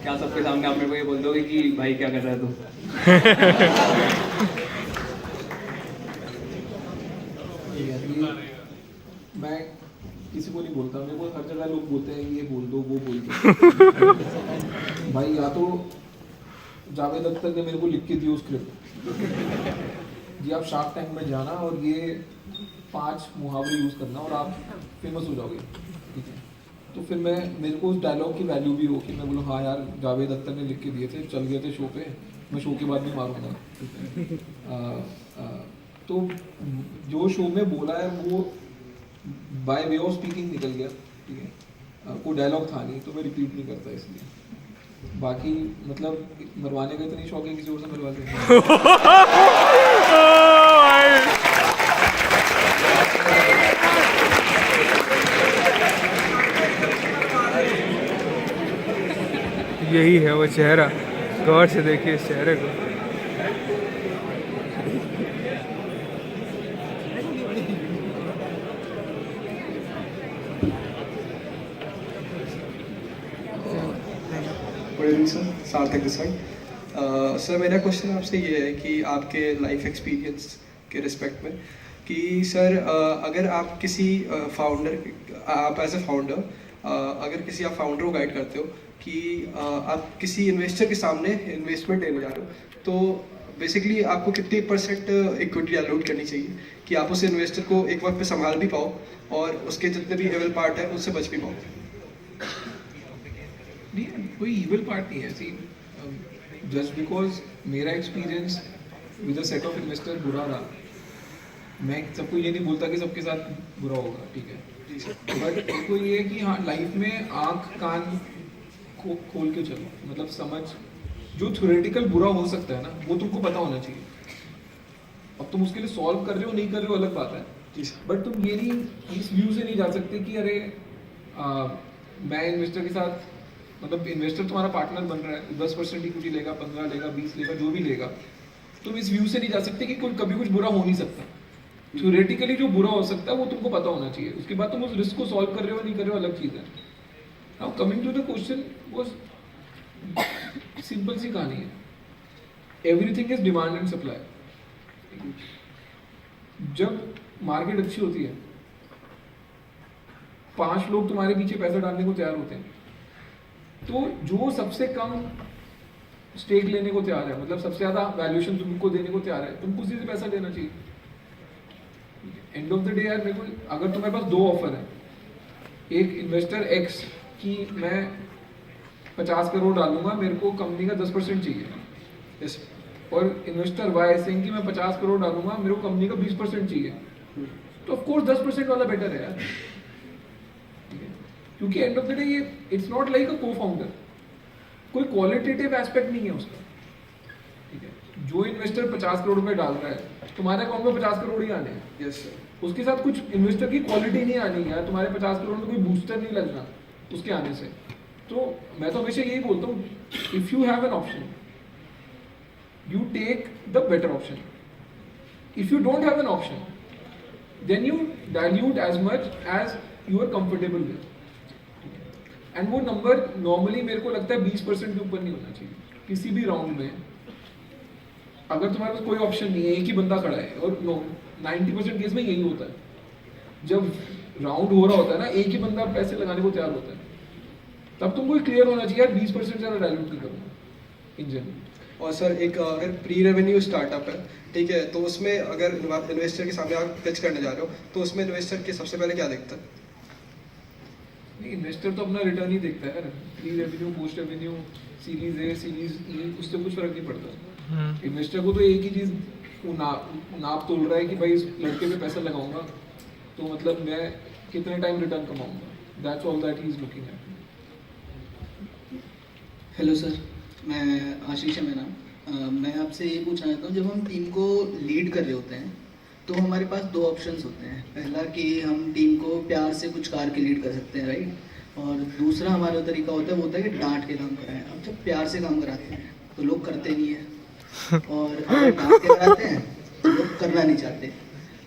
क्या सबके सामने आप मेरे को ये बोल दोगे कि भाई क्या कर रहा है तू? मैं किसी को नहीं बोलता, मेरे को हर जगह लोग बोलते हैं ये बोल दो वो बोल दो। भाई या तो जावेद अख्तर ने मेरे को लिख के दी स्क्रिप्ट जी आप शार्क टैंक में जाना और ये 5 मुहावरे यूज करना और आप फेमस हो जाओगे, ठीक है। तो फिर मेरे को उस डायलॉग की वैल्यू भी हो कि मैं बोलूँ हाँ यार जावेद अख्तर ने लिख के दिए थे, चल गए थे शो पे, मैं शो के बाद भी मारूंगा, ठीक है। तो जो शो में बोला है वो बाय वे ऑफ स्पीकिंग निकल गया, ठीक है। कोई डायलॉग था नहीं तो मैं रिपीट नहीं करता इसलिए। बाकी मतलब मरवाने का इतना शौक है, किसी और से मरवा देंगे। यही है वो चेहरा, गौर से देखिए इस चेहरे को। गुड इवनिंग सर, सार्थक दिस साइड। सर मेरा क्वेश्चन आपसे ये है कि आपके लाइफ एक्सपीरियंस के रिस्पेक्ट में कि सर अगर आप किसी आप एज ए फाउंडर अगर किसी आप फाउंडर को गाइड करते हो कि आप किसी इन्वेस्टर के सामने इन्वेस्टमेंट लेने जा रहे हो, तो बेसिकली आपको कितनी % इक्विटी अलॉट करनी चाहिए कि आप उस इन्वेस्टर को एक वक्त पे संभाल भी पाओ और उसके जितने भी एवल पार्ट है उससे बच भी पाओ? नहीं, कोई इविल पार्ट नहीं है। सी जस्ट बिकॉज मेरा experience with a set of investor बुरा रहा, मैं सबको ये नहीं बोलता कि सबके साथ बुरा होगा, ठीक है। बट एक तो ये है कि हाँ, लाइफ में आँख कान खोल के चलो, मतलब समझ, जो थ्योरेटिकल बुरा हो सकता है ना वो तुमको पता होना चाहिए। अब तुम उसके लिए सॉल्व कर रहे हो नहीं कर रहे हो अलग बात है, बट तुम ये नहीं इस व्यू से नहीं जा सकते कि अरे मैं इन्वेस्टर के साथ, मतलब इन्वेस्टर तुम्हारा पार्टनर बन रहा है, 10% इक्विटी लेगा, 15 लेगा, 20 लेगा, जो भी लेगा, तुम इस व्यू से नहीं जा सकते कि कभी कुछ बुरा हो नहीं सकता। थ्योरेटिकली जो बुरा हो सकता है वो तुमको पता होना चाहिए, उसके बाद तुम उस रिस्क को सॉल्व कर रहे हो नहीं कर रहे हो अलग चीज़ है। Now coming to the question, वो सिंपल सी कहानी है, everything is demand and supply. जब मार्केट अच्छी होती है, 5 लोग तुम्हारे पीछे पैसा डालने को तैयार होते हैं, तो जो सबसे कम स्टेक लेने को तैयार है, मतलब सबसे ज्यादा वैल्यूएशन तुमको देने को तैयार है, तुमको उसी से पैसा लेना चाहिए। एंड ऑफ द डे यार, मेरे को अगर तुम्हारे पास 2 ऑफर है, एक इन्वेस्टर एक्स की मैं 50 करोड़ डालूंगा, मेरे को कंपनी का 10% चाहिए, yes, और इन्वेस्टर वाई सिंह की मैं 50 करोड़ डालूंगा, मेरे को कंपनी का 20% चाहिए, तो ऑफ कोर्स 10% वाला बेटर है यार, क्योंकि एंड ऑफ द डे ये इट्स नॉट लाइक अ को फाउंडर, कोई क्वालिटेटिव एस्पेक्ट नहीं है उसका, ठीक है। जो इन्वेस्टर 50 करोड़ रुपए डाल रहा है, तुम्हारे अकाउंट में 50 करोड़ ही आने हैं, यस सर। उसके साथ कुछ इन्वेस्टर की क्वालिटी नहीं आनी है, तुम्हारे 50 करोड़ में कोई बूस्टर नहीं लगना उसके आने से। तो मैं तो हमेशा यही बोलता हूँ, if you have an option you take the better option, if you don't have an option then you dilute as much as you are comfortable with, and वो नंबर नॉर्मली मेरे को लगता है 20% के ऊपर नहीं होना चाहिए किसी भी राउंड में। अगर तुम्हारे पास कोई ऑप्शन नहीं है, एक ही बंदा खड़ा है, और 90% केस में यही होता है, जब राउंड हो रहा होता है ना, एक ही बंदा पैसे लगाने को तैयार होता है, तब तुमको क्लियर होना चाहिए यार 20% ज़्यादा डायल्यूट नहीं करूँगा इन जनरल। और सर एक अगर प्री रेवेन्यू स्टार्टअप है, ठीक है, तो उसमें अगर इन्वेस्टर के सामने आप पिच करने जा रहे हो, तो उसमें इन्वेस्टर के सबसे पहले क्या देखता है? नहीं, इन्वेस्टर तो अपना रिटर्न ही देखता है यार, pre revenue, post revenue, series A, series ई, उससे कुछ फर्क नहीं पड़ता। इन्वेस्टर को तो एक ही चीज़ नाप तोल रहा है कि भाई इस लड़के पे पैसा लगाऊंगा तो मतलब मैं कितने टाइम रिटर्न कमाऊंगा, that's all that he is looking at. Hello sir, मैं आशीष है मेरा नाम। मैं आपसे ये पूछना चाहता हूँ, जब हम टीम को लीड कर रहे होते हैं तो हमारे पास 2 ऑप्शंस होते हैं। पहला कि हम टीम को प्यार से कुछ कार के लीड कर सकते हैं, राइट, और दूसरा हमारा तरीका होता है वो होता है कि डांट के काम कराएं। अब जब प्यार से काम कराते हैं तो लोग करते नहीं हैं, और अगर डांट के कराते हैं तो लोग करना नहीं चाहते।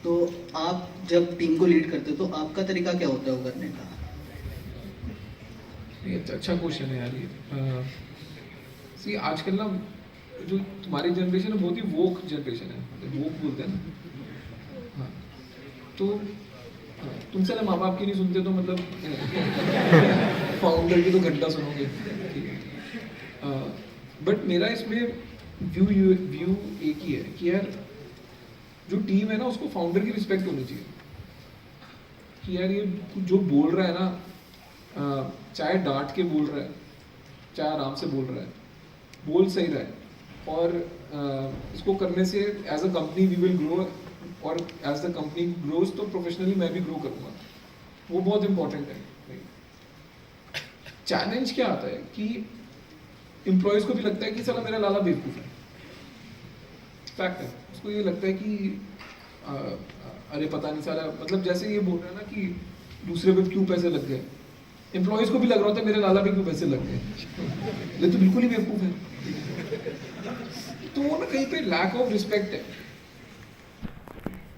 तो आप जब टीम को लीड करते हो तो आपका तरीका क्या होता है वो करने का? ये अच्छा क्वेश्चन है यार ये। सी आजकल ना जो तुम्हारी जनरेशन है बहुत ही वोक जनरेशन है, वोक बोलते हैं ना, हाँ, तो तुम सारे माँ बाप की नहीं सुनते तो मतलब फाउंडर की तो घंटा सुनोगे, ठीक है। बट मेरा इसमें व्यू एक ही है कि यार जो टीम है ना उसको फाउंडर की रिस्पेक्ट होनी चाहिए, कि यार ये जो बोल रहा है ना, चाहे डांट के बोल रहा है चाहे आराम से बोल रहा है, बोल सही रहा है, और इसको करने से as a company we will grow, और एज द कंपनी ग्रोज तो प्रोफेशनली मैं भी ग्रो करूँगा, वो बहुत इंपॉर्टेंट है। चैलेंज क्या आता है कि एम्प्लॉयज़ को भी लगता है कि साला मेरा लाला बेवकूफ़ है, फैक्ट है। उसको ये लगता है कि अरे पता नहीं साला, मतलब जैसे ये बोल रहा है ना कि दूसरे पे क्यों पैसे लग गए, एम्प्लॉयज़ को भी लग रहा होता है मेरे लाला पे क्यों पैसे लग गए, ये तो बिल्कुल ही बेवकूफ़ है। तो वो ना कहीं पे लैक ऑफ रिस्पेक्ट है,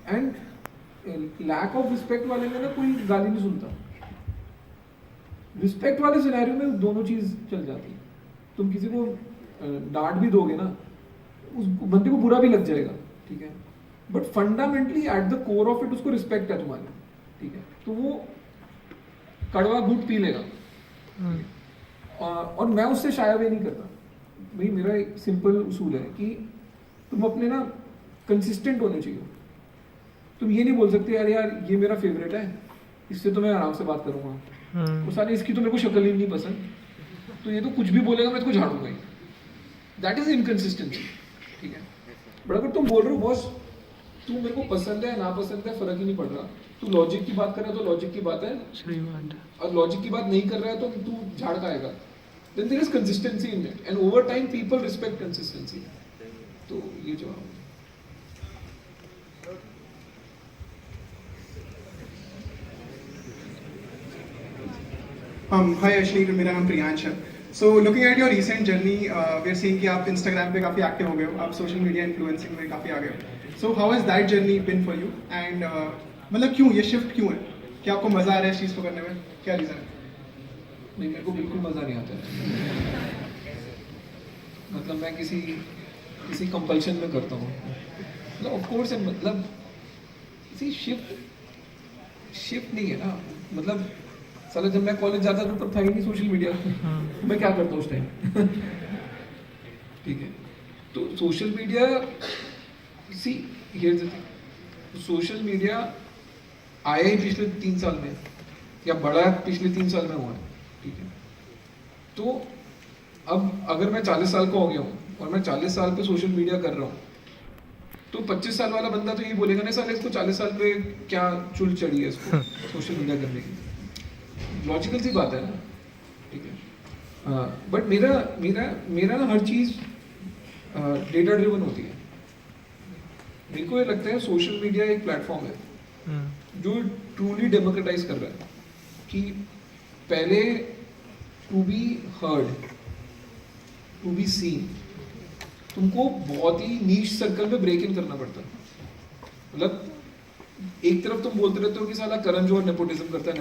एंड लैक ऑफ रिस्पेक्ट वाले में ना कोई गाली नहीं सुनता। रिस्पेक्ट वाले सिनेरियो में दोनों चीज चल जाती है। तुम किसी को डांट भी दोगे ना, उस बंदे को बुरा भी लग जाएगा, ठीक है, but fundamentally at the core of it उसको रिस्पेक्ट है तुम्हारी, ठीक है, तो वो कड़वा घूंट पी लेगा। और मैं उससे शाया भी नहीं करता भाई। मेरा एक सिंपल उसूल है कि तुम अपने ना कंसिस्टेंट होने चाहिए। तुम ये नहीं बोल सकते यार ये मेरा फेवरेट है, इससे तो मैं आराम से बात करूंगा, वो साले इसकी तो मेरे को शक्ल ही नहीं पसंद, तो ये तो कुछ भी बोलेगा मैं इसको झाड़ूंगा ही। दैट इज इनकंसिस्टेंसी, ठीक है। बट अगर तुम बोल रहे हो बॉस तू मेरे को पसंद है ना पसंद है फर्क ही नहीं पड़ रहा, तू लॉजिक की बात कर रहा है तो लॉजिक की बात है, और लॉजिक की बात नहीं कर रहा है तो तू झाड़ खाएगा, then there is consistency in it, and over time people respect consistency. तो ये जवाब है। Hi Ashni, मेरा नाम प्रियांश है। So looking at your recent journey, we are seeing कि आप Instagram पे काफ़ी एक्टिव हो गए हो, आप सोशल मीडिया इन्फ्लुएंसिंग में काफ़ी आ गए हो। So how has that journey been for you? And मतलब क्यों ये शिफ्ट क्यों है? क्या आपको मज़ा आ रहा है इस चीज़ को करने में? क्या रीज़न है? नहीं, मेरे को बिल्कुल मज़ा नहीं आता है। मतलब मैं किसी कंपल्शन में करता हूँ, मतलब ऑफ कोर्स है, मतलब किसी शिफ्ट नहीं है ना। मतलब साला जब मैं कॉलेज जाता था तब था ही नहीं सोशल मीडिया, तो मैं क्या करता उस टाइम ठीक है। तो social media see here's the thing, social media आया ही पिछले 3 साल में, या बड़ा पिछले 3 साल में हुआ है, ठीक है। तो अब अगर मैं 40 साल का हो गया हूँ और मैं 40 साल पे सोशल मीडिया कर रहा हूँ, तो 25 साल वाला बंदा तो ये बोलेगा नहीं साले इसको 40 साल पे क्या चुल चढ़ी है इसको सोशल मीडिया करने की। लॉजिकल सी बात है ना, ठीक है। बट मेरा ना हर चीज़ डेटा ड्रिवन होती है। मेरे को ये लगता है सोशल मीडिया एक प्लेटफॉर्म है जो ट्रूली डेमोक्रेटाइज कर रहा है कि पहले to be heard, to be seen, तुमको बहुत ही नीश सर्कल में ब्रेक इन करना पड़ता है। मतलब एक तरफ तुम बोलते रहते हो कि साला करण जौहर नेपोटिज्म करता है,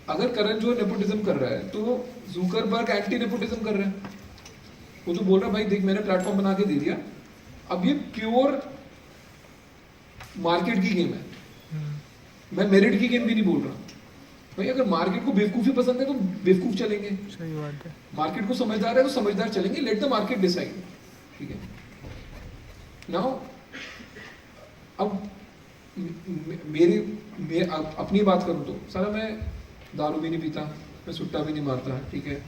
अगर करण जौहर नेपोटिज्म कर रहा है तो जुकरबर्ग एंटी नेपोटिज्म कर रहा है। वो तो बोल रहा है भाई देख मैंने प्लेटफॉर्म बना के दे दिया, अब ये प्योर मार्केट की गेम है, मैं मेरिट की गेम भी नहीं बोल रहा भाई। अगर मार्केट को बेवकूफी पसंद है तो बेवकूफ चलेंगे, सही बात है। मार्केट को समझदार है तो समझदार चलेंगे, लेट द मार्केट डिसाइड, ठीक है। नाउ अब अपनी बात करूं तो साला मैं दारू भी नहीं पीता, मैं सुट्टा भी नहीं मारता, ठीक है,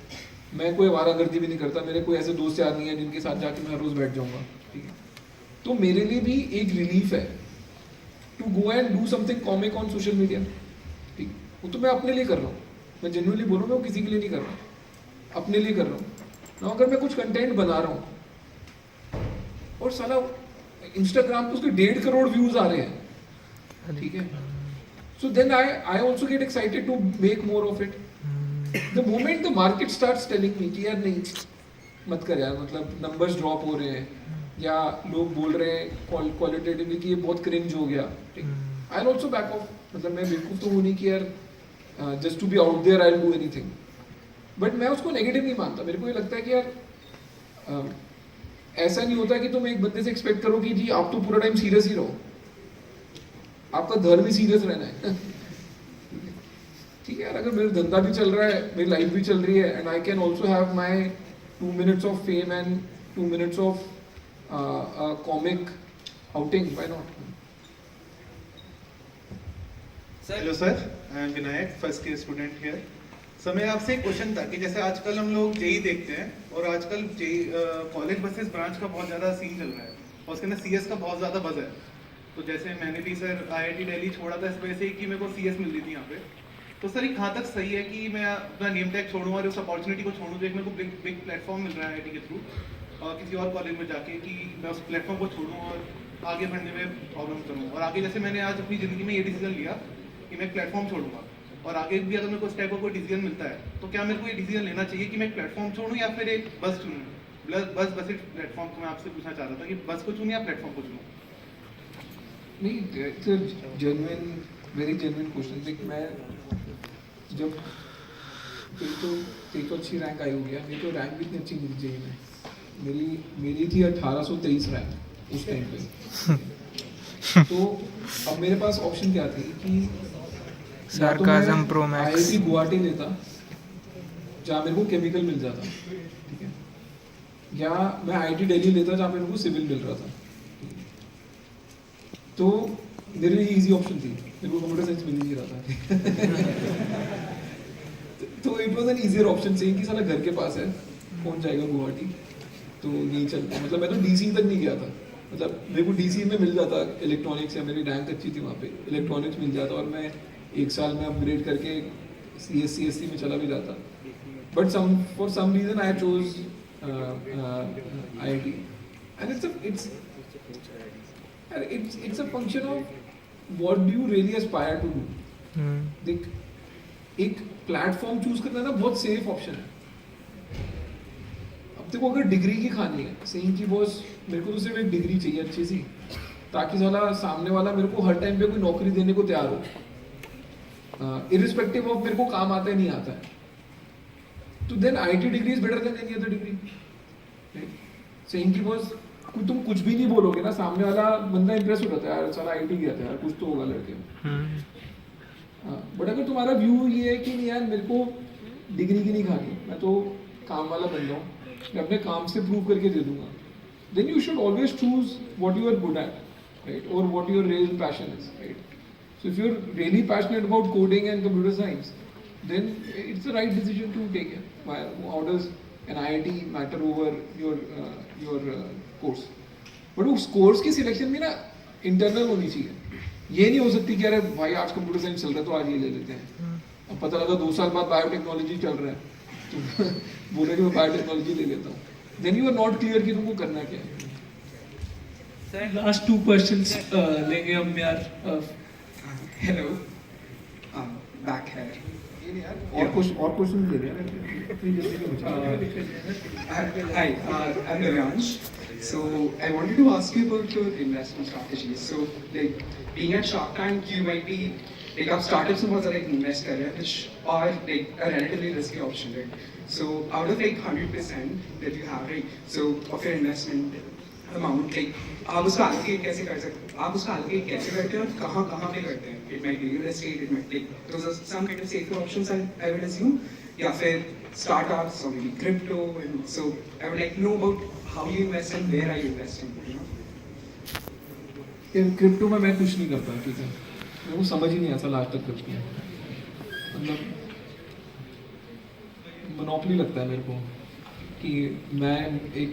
मैं कोई आवारागर्दी भी नहीं करता, मेरे कोई ऐसे दोस्त यार नहीं है जिनके साथ जाके मैं हर रोज बैठ जाऊंगा, ठीक है। तो मेरे लिए भी एक रिलीफ है to go and do something comic on social media, ठीक। वो तो मैं अपने लिए कर रहा हूँ, मैं जेन्युइनली बोल रहा हूँ, मैं किसी के लिए नहीं कर रहा हूँ, अपने लिए कर रहा हूँ ना। अगर मैं कुछ कंटेंट बना रहा हूँ और साला इंस्टाग्राम पे उसके 1.5 करोड़ व्यूज आ रहे हैं, ठीक है, so then I also get excited to make more of it. The moment the market starts telling me कि यार नहीं मत कर यार, मतलब नंबर्स ड्रॉप हो रहे हैं या लोग बोल रहे हैं क्वालिटेटिवली कि ये बहुत क्रिंज हो गया, ठीक, I'll also back off। मतलब मैं बेवकूफ तो हूँ नहीं कि यार just to be out there I'll do anything, बट मैं उसको नेगेटिव नहीं मानता। मेरे को ये लगता है कि यार ऐसा नहीं होता कि तुम एक बंदे से एक्सपेक्ट करो कि जी आप तो पूरा टाइम सीरियस ही रहो, आपका धर्म ही सीरियस रहना है ठीक है यार। अगर मेरा धंधा भी चल रहा है, मेरी लाइफ भी चल रही है, and I can also have my 2 minutes of fame and 2 minutes of comic outing, why not. Hello sir, I M Vinayak, first year student here. Sir मेरा आपसे एक क्वेश्चन था कि जैसे आजकल हम लोग जेई देखते हैं और आजकल जेई कॉलेज वर्सेस ब्रांच का बहुत ज़्यादा सीन चल रहा है और उसके अंदर सीएस का बहुत ज़्यादा बज़ है। तो जैसे मैंने भी सर आईआईटी दिल्ली छोड़ा था इस वजह से कि मेरे को सीएस मिल रही थी यहाँ पे, तो तो सर ये कहाँ तक सही है कि मैं अपना नेम टैग छोड़ूं और उस अपॉर्चुनिटी को छोड़ूं, जो एक मेरे को बिग प्लेटफॉर्म मिल रहा है आईटी के थ्रू किसी और कॉलेज में जाके, कि मैं उस प्लेटफॉर्म को छोड़ूं और आगे बढ़ने में प्रॉब्लम करूं? और आगे जैसे मैंने आज अपनी ज़िंदगी में ये डिसीजन लिया कि मैं एक प्लेटफॉर्म छोड़ूंगा, और आगे भी अगर मेरे को उस टाइप का कोई डिसीजन मिलता है तो क्या मेरे को ये डिसीजन लेना चाहिए कि मैं एक प्लेटफॉर्म छोड़ूं या फिर एक बस चुनूं? बस एक प्लेटफॉर्म को मैं आपसे पूछना चाह रहा था कि बस को चुनूं या प्लेटफॉर्म को चुनूं? नहीं, it's a genuine, very genuine question. देख, मैं जब एक तो अच्छी रैंक आई हुई है, मेरी तो रैंक भी इतनी अच्छी नहीं चाहिए। मेरी थी 1823 रैंक उस टाइम पे। तो अब मेरे पास ऑप्शन क्या थी कि sarcasm pro max, IIT Guwahati लेता जहाँ मेरे को केमिकल मिल जाता, ठीक है, या मैं आईआईटी दिल्ली लेता जहाँ मेरे को सिविल मिल रहा था। तो मेरे लिए इजी ऑप्शन थी, मेरे को कंप्यूटर साइंस मिल नहीं रहा था। तो it was an easier option, saying कि साला घर के पास है, कौन जाएगा गुवाहाटी, तो नहीं चलता। मतलब मैं तो डीसी तक नहीं गया था, मतलब मेरे को डीसी में मिल जाता इलेक्ट्रॉनिक्स, या मेरी रैंक अच्छी थी वहाँ पे, इलेक्ट्रॉनिक्स मिल जाता और मैं एक साल में अपग्रेड करके CSC में चला भी जाता। But for some reason I chose IIT, एंड it's a function of what do you really aspire to do. देख, एक प्लेटफॉर्म चूज करना ना बहुत सेफ ऑप्शन है। अब देखो, अगर डिग्री की खानी है, सही कि बॉस मेरे को तो सिर्फ एक डिग्री चाहिए अच्छी सी, ताकि साला सामने वाला मेरे को हर टाइम पे कोई नौकरी देने को तैयार हो, इरिस्पेक्टिव ऑफ मेरे को काम आता है नहीं आता है, तो then IIT degree is better than any other degree. सही कि बॉस तुम कुछ भी नहीं बोलोगे ना, सामने वाला बंदा इंप्रेस हो जाता है, यार साला IIT गया था यार, कुछ तो होगा लड़के में। बट अगर तुम्हारा व्यू ये है कि नहीं यार मेरे को डिग्री की नहीं खानी, मैं तो काम वाला बन जाऊँ, मैं अपने काम से प्रूव करके दे दूंगा, then you should always choose what you are good at, right, और what your real passion is, right. So if you are really passionate about coding and computer science, then it's the right decision to take it. How does an IIT matter over your course? But उस course की selection भी ना internal होनी चाहिए। ये नहीं हो सकती कि अरे भाई आज कंप्यूटर साइंस चल रहा है तो आज ये ले लेते हैं, अब पता लगा 2 साल बाद बायोटेक्नोलॉजी चल रहा है तो बोले कि मैं बायोटेक्नोलॉजी ले लेता हूँ, then you are not clear कि तुमको करना क्या है। लास्ट 2 क्वेश्चंस लेंगे हम यार। हेलो, बैक है और क्वेश्चन ले रहे Hi, I'm Devansh. So I wanted to ask you about your investment strategy. So like being at Shark Tank, you might be like आप startups में बहुत ज़्यादा invest कर रहे हैं, which are like a relatively risky option, right? So out of like 100% that you have, right? So of your investment amount, like आप उसका allocate कैसे कर सकते हैं? आप उसका allocate कैसे करते हैं और कहाँ पे करते हैं? It might be real estate, it might like those are some kind of safer options I would assume. या फिर startups or maybe crypto, and so I would like to know about how you invest and where are you investing, you know? Crypto में मैं कुछ नहीं करता, ठीक है, मेरे को समझ ही नहीं आता लास्ट तक क्रिप्टो, मतलब मोनोपोली लगता है मेरे को कि मैं एक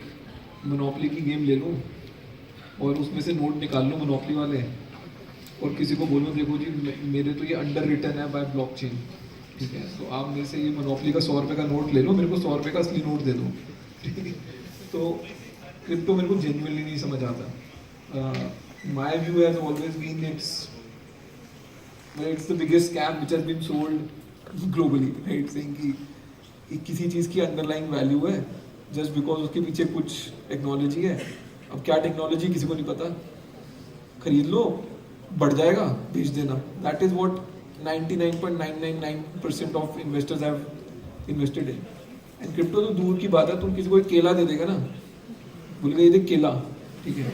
मोनोपोली की गेम ले लूँ और उसमें से नोट निकाल लूँ मोनोपोली वाले और किसी को बोलूँ देखो जी मेरे तो ये अंडर रिटन है बाय ब्लॉकचेन, ठीक है, तो आप मेरे से ये मोनोपोली का 100 रुपये का नोट ले लो, मेरे को 100 रुपये का असली नोट दे दो, ठीक है। तो क्रिप्टो मेरे को जेन्युइनली नहीं समझ आता। My view has always been it's the biggest scam which has been sold globally, right, saying कि किसी चीज़ की अंडरलाइंग वैल्यू है जस्ट बिकॉज उसके पीछे कुछ टेक्नोलॉजी है। अब क्या टेक्नोलॉजी किसी को नहीं पता, खरीद लो, बढ़ जाएगा, बेच देना। That is what 99.999% of investors have invested in. And crypto तो दूर की बात है, तुम किसी को एक केला दे देगा ना, बोल गए ये देख केला, ठीक है,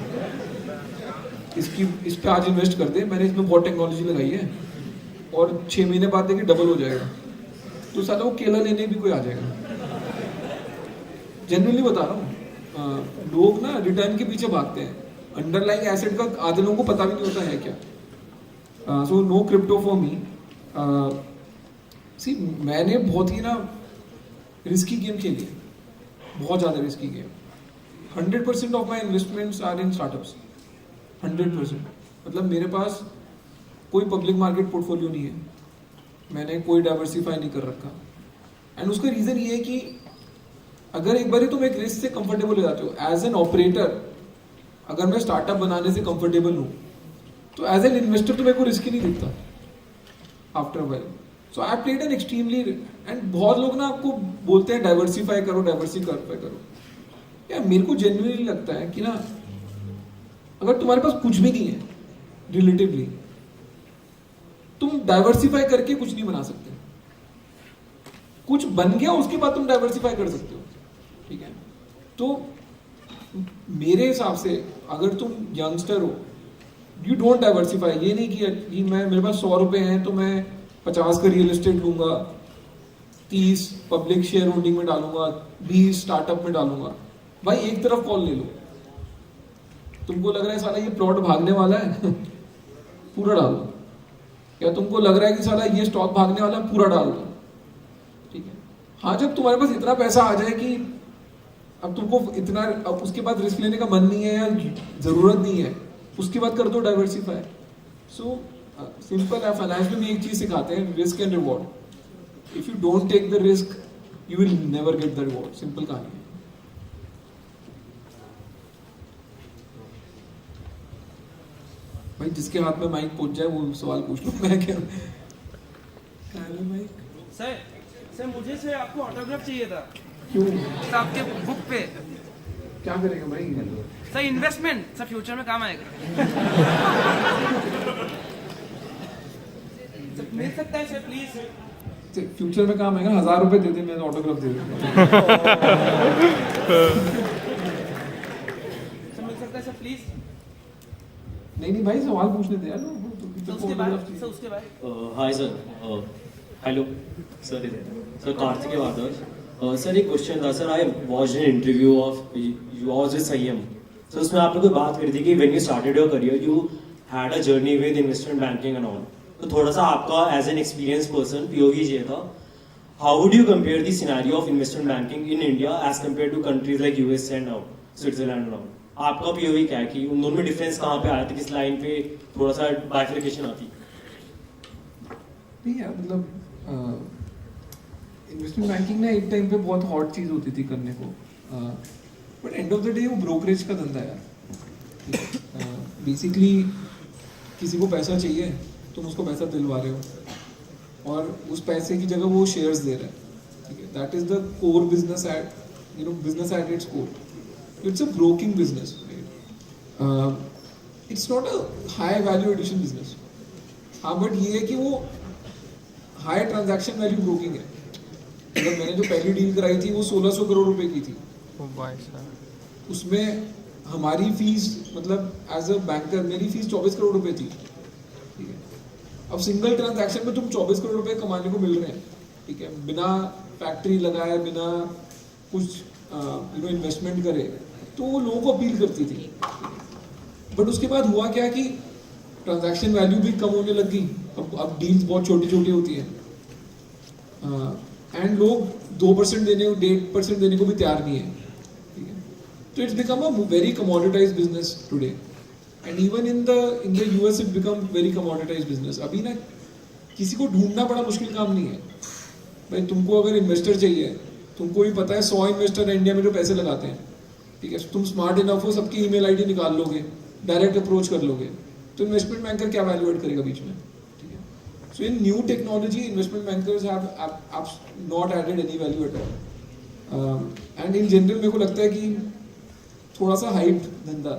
इस पे आज इन्वेस्ट कर दे, मैंने इसमें बहुत टेक्नोलॉजी लगाई है और 6 महीने बाद देखिए डबल हो जाएगा, तो साला वो केला लेने भी कोई आ जाएगा। जनरली बता रहा हूँ, लोग ना रिटर्न के पीछे भागते हैं, अंडरलाइंग एसेट का आधे लोगों को पता भी नहीं होता है क्या। So no crypto for me. See मैंने बहुत ही ना रिस्की गेम खेली है, बहुत ज़्यादा risky game. 100% of my investments are in startups, 100%। मतलब मेरे पास कोई पब्लिक मार्केट पोर्टफोलियो नहीं है, मैंने कोई डाइवर्सिफाई नहीं कर रखा। एंड उसका रीज़न ये है कि अगर एक बार तुम एक रिस्क से कंफर्टेबल हो जाते हो, एज एन ऑपरेटर अगर मैं स्टार्टअप बनाने से कंफर्टेबल हूँ तो एज एन इन्वेस्टर तो मेरे को रिस्क ही नहीं दिखता after while. So I played an extremely, and बहुत लोग ना आपको बोलते हैं डाइवर्सिफाई करो। यार मेरे को जेन्युइनली लगता है कि ना अगर तुम्हारे पास कुछ भी नहीं है रिलेटिवली, तुम डाइवर्सिफाई करके कुछ नहीं बना सकते। कुछ बन गया उसके बाद तुम डाइवर्सिफाई कर सकते हो, ठीक है। तो मेरे हिसाब से अगर तुम यंगस्टर हो, यू डोंट डाइवर्सिफाई। ये नहीं कि मेरे पास 100 रुपए हैं तो मैं 50 का रियल एस्टेट लूंगा, 30 पब्लिक शेयर होल्डिंग में डालूंगा, 20 स्टार्टअप में डालूंगा। भाई एक तरफ कॉल ले लो। तुमको लग रहा है साला ये प्लॉट भागने वाला है पूरा डाल दो। या तुमको लग रहा है कि साला ये स्टॉक भागने वाला है, पूरा डाल दो, ठीक है। हाँ, जब तुम्हारे पास इतना पैसा आ जाए कि अब तुमको इतना, अब उसके बाद रिस्क लेने का मन नहीं है या जरूरत नहीं है, उसके बाद कर दो डाइवर्सिफाई। सो सिंपल है। फाइनेंस में भी एक चीज सिखाते हैं, risk and reward. If you don't take the risk you will never get the reward. Simple कहानी है। भाई जिसके हाथ में माइक पहुंच जाए वो सवाल पूछ लो, मैं क्या माइक। सर मुझे से आपको ऑटोग्राफ चाहिए था। क्यों? सर आपके बुक पे। क्या करेगा भाई? सर इन्वेस्टमेंट, सर फ्यूचर में काम आएगा। सर मिल सकता है सर प्लीज? फ्यूचर में काम आएगा। 1000 रुपए दे दे, मैं ऑटोग्राफ दे दूंगा। सर मिल सकता है सर प्लीज? नहीं भाई, सवाल पूछने दे यार। उसके बाद hi sir, hello sir, sir Kartik वादर। सर एक क्वेश्चन था sir. I watch an interview of yours with Sanyam. Sir उसमें आपने कोई बात करी थी कि when you started your career you had a journey with investment banking and all. तो थोड़ा सा आपका as an experience person POV चाहिए था। How would you compare the scenario of investment banking in India as compare to countries like US and Switzerland and all? आपका POV क्या है कि उन दोनों में डिफरेंस कहाँ पे आया था, किस लाइन पे थोड़ा सा बाइफिकेशन आती? नहीं यार, मतलब इन्वेस्टमेंट बैंकिंग ना एक टाइम पे बहुत हॉट चीज़ होती थी करने को, but and of the day वो ब्रोकरेज का धंधा है यार। बेसिकली किसी को पैसा चाहिए, तुम उसको पैसा दिलवा रहे हो और उस पैसे की जगह वो शेयर्स दे रहे हैं, ठीक है। That is the core business at business at its core. It's a broking business. It's not a high value addition business. हाँ, बट ये है कि वो हाई ट्रांजैक्शन वैल्यू ब्रोकिंग है। मतलब मैंने जो पहली डील कराई थी वो 1600 करोड़ रुपए की थी। उसमें हमारी फीस, मतलब एज अ बैंकर मेरी फीस 24 करोड़ रुपए थी, ठीक है। अब सिंगल ट्रांजैक्शन में तुम 24 करोड़ रुपए कमाने को मिल रहे हैं, ठीक है, बिना फैक्ट्री लगाए, बिना कुछ इन्वेस्टमेंट करे, तो वो लोगों को अपील करती थी। बट उसके बाद हुआ क्या कि ट्रांजैक्शन वैल्यू भी कम होने लगी। अब डील्स बहुत छोटी छोटी होती हैं, एंड लोग 2% देने को 1.5% देने को भी तैयार नहीं है, ठीक है। तो it's become a very commoditized business today, and even in the US it become very commoditized business. अभी ना किसी को ढूंढना बड़ा मुश्किल काम नहीं है भाई। तुमको अगर इन्वेस्टर चाहिए, तुमको भी पता है 100 इन्वेस्टर इंडिया में जो पैसे लगाते हैं, ठीक है। तुम स्मार्ट इनफ हो, सबकी ईमेल आईडी निकाल लोगे, डायरेक्ट अप्रोच कर लोगे, तो इन्वेस्टमेंट बैंकर क्या वैल्यू ऐड करेगा बीच में, ठीक है। So in new technology investment bankers have not added any value at all. And in general मेरे को लगता है कि थोड़ा सा हाइप धंधा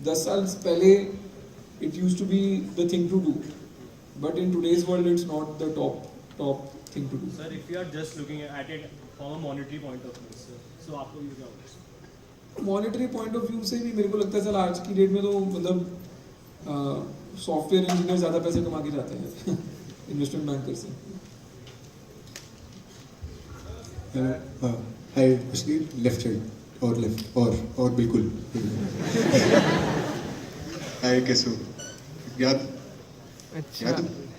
10 साल पहले it used to be the thing to do, but in today's world it's not the top thing to do. Sir if you are just looking at it from a monetary point of view, so आपको ये क्या होगा? Monetary point of view से भी मेरे को लगता है सर आज की डेट में तो मतलब सॉफ्टवेयर इंजीनियर ज़्यादा पैसे कमा के जाते हैं इन्वेस्टमेंट बैंकर से। हाय एक्चुअली लेफ्ट साइड और बिल्कुल हाय कैसे हो? याद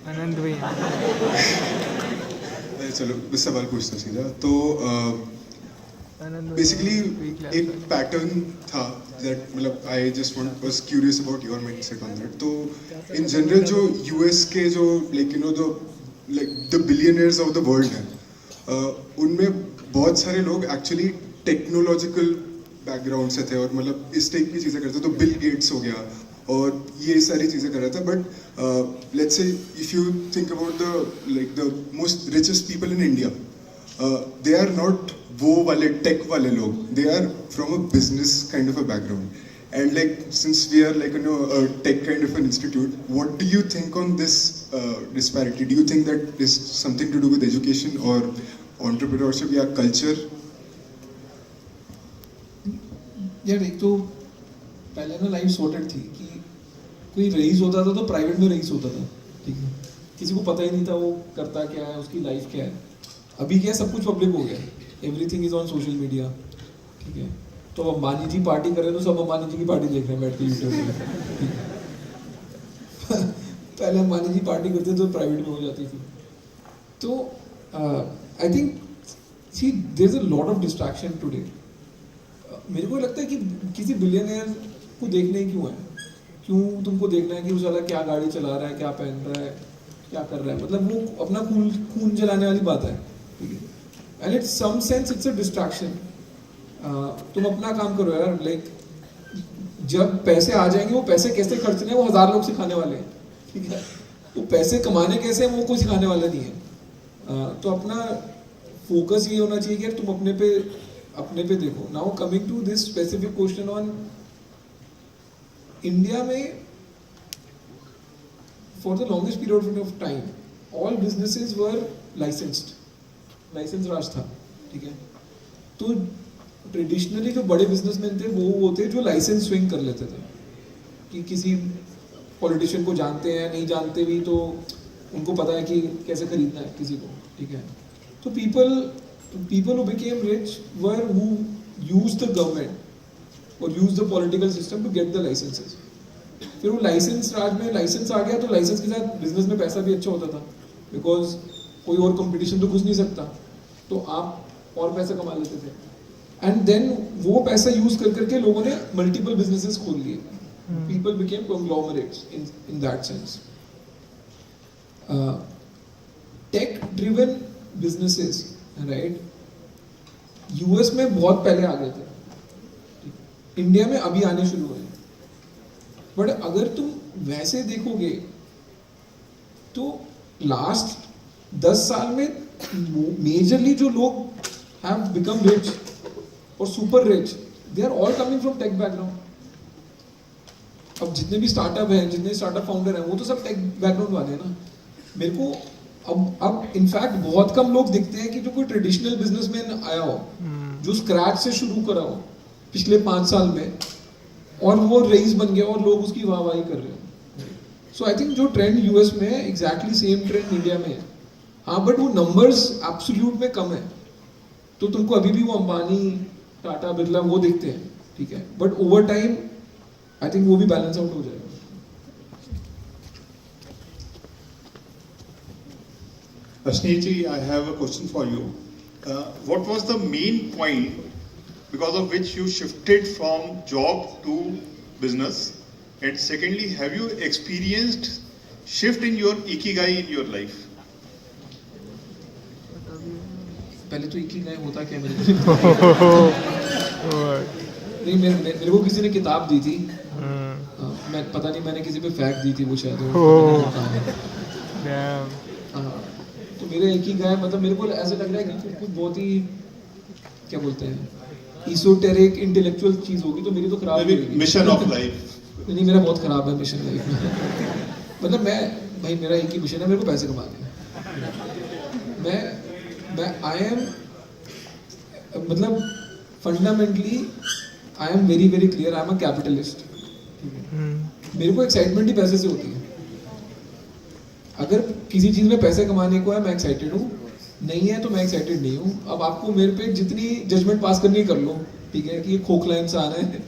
आनंद भैया। चलो बस सवाल पूछता सीधा। तो बेसिकली एक पैटर्न था दैट, मतलब I just was curious about your mindset on that. तो इन जनरल जो यूएस के जो like the like the billionaires of the world हैं, उनमें बहुत सारे लोग एक्चुअली टेक्नोलॉजिकल बैकग्राउंड से थे और मतलब इस टाइप की चीज़ें करते, तो बिल गेट्स हो गया और ये सारी चीज़ें कर रहा था. But let's say if you think about the most richest people in India, they are not वो वाले टेक वाले लोग, they are from a business kind of a background. And like since we are like a tech kind of an institute, what do you think on this disparity? Do you think that is something to do with education or entrepreneurship या culture? यार एक तो पहले ना life sorted थी कि कोई rice होता था तो प्राइवेट में रईस होता था, ठीक है, किसी को पता ही नहीं था वो करता क्या है, उसकी लाइफ क्या है. अभी क्या सब कुछ पब्लिक हो गया, everything is on social media, ठीक है. तो अंबानी जी पार्टी कर रहे हैं तो सब अंबानी जी की पार्टी देख रहे हैं बैठ के यूट्यूब पे. पहले अंबानी जी पार्टी करते तो प्राइवेट में हो जाती थी. तो I think see there is a lot of distraction today. मेरे को लगता है कि किसी बिलियनियर को देखने ही क्यों है, क्यों तुमको देखना है कि उस वाला क्या गाड़ी चला रहा है, क्या पहन रहा है, क्या कर रहा है, मतलब वो अपना खून जलाने वाली बात है, ठीक है. And it's some sense it's a distraction. तुम अपना काम करो यार. लाइक जब पैसे आ जाएंगे वो पैसे कैसे खर्चने हैं वो 1000 लोग सिखाने वाले हैं, ठीक है. वो पैसे कमाने कैसे हैं वो कोई सिखाने वाला नहीं है. तो अपना फोकस ये होना चाहिए कि तुम अपने पे देखो. Now coming to this specific question on India में, for the longest period of time all businesses were licensed, license raj था, ठीक है. तो ट्रेडिशनली जो बड़े बिजनेसमैन थे वो थे जो लाइसेंस स्विंग कर लेते थे कि किसी पॉलिटिशियन को जानते हैं नहीं जानते भी तो उनको पता है कि कैसे खरीदना है किसी को, ठीक है. तो people who became rich were who used the government or used the political system to get the licenses. फिर वो लाइसेंस राज में लाइसेंस आ गया तो लाइसेंस के साथ बिजनेस में पैसा भी अच्छा होता था, बिकॉज कोई और कंपटीशन तो घुस नहीं सकता, तो आप और पैसा कमा लेते थे. एंड देन वो पैसा यूज करके लोगों ने मल्टीपल बिजनेसेस खोल लिए. People became conglomerates in that sense. Tech driven businesses, right, US में बहुत पहले आ गए थे, इंडिया में अभी आने शुरू हुए. बट अगर तुम वैसे देखोगे तो लास्ट 10 साल में मेजरली जो लोग हैव बिकम रिच और super rich, they are all coming from tech background. अब जितने भी स्टार्टअप हैं, जितने स्टार्टअप फाउंडर हैं, वो तो सब टेक बैकग्राउंड वाले हैं ना. मेरे को अब इनफैक्ट बहुत कम लोग दिखते हैं कि जो कोई ट्रेडिशनल बिजनेसमैन आया हो, जो स्क्रैच से शुरू करा हो पिछले 5 साल में, और वो रईस बन गया और लोग उसकी वाहवाही कर रहे हैं. सो आई थिंक जो ट्रेंड यूएस में है एग्जैक्टली सेम ट्रेंड इंडिया में है. हाँ, बट वो नंबर्स एब्सोल्यूट में कम है. तो तुमको अभी भी वो अंबानी, टाटा, बिरला वो दिखते हैं, ठीक है. But over time I think वो भी बैलेंस आउट हो जाएगा. Ashniji, I have a question for you. What was the main point because of which you shifted from job to business? And secondly, have you experienced shift in your ikigai in your life? पहले तो Ikigai होता क्या मेरे नहीं, मेरे को किसी ने किताब दी थी, मैं पता नहीं, मैंने किसी पे फैक्ट दी थी, वो शायद तो मेरे इकिगाई मतलब मेरे को ऐसा लग रहा है कि कुछ बहुत ही क्या बोलते हैं इsoteric इंटेलेक्चुअल चीज होगी, तो मेरी तो खराब होगी. Mission of life. नहीं, मेरा बहुत खराब है मिशन लाइफ में. मतलब भाई मेरा एक ही मिशन है, मेरे को पैसे कमाने हैं. मैं आई एम मतलब fundamentally I am very very clear, I am a capitalist. मेरे को एक्साइटमेंट ही पैसे से होती है. अगर किसी चीज में पैसे कमाने को है मैं एक्साइटेड हूँ, नहीं है तो मैं एक्साइटेड नहीं हूँ. अब आपको मेरे पे जितनी जजमेंट पास करनी कर लो, ठीक है, कि ये खोखला इंसान है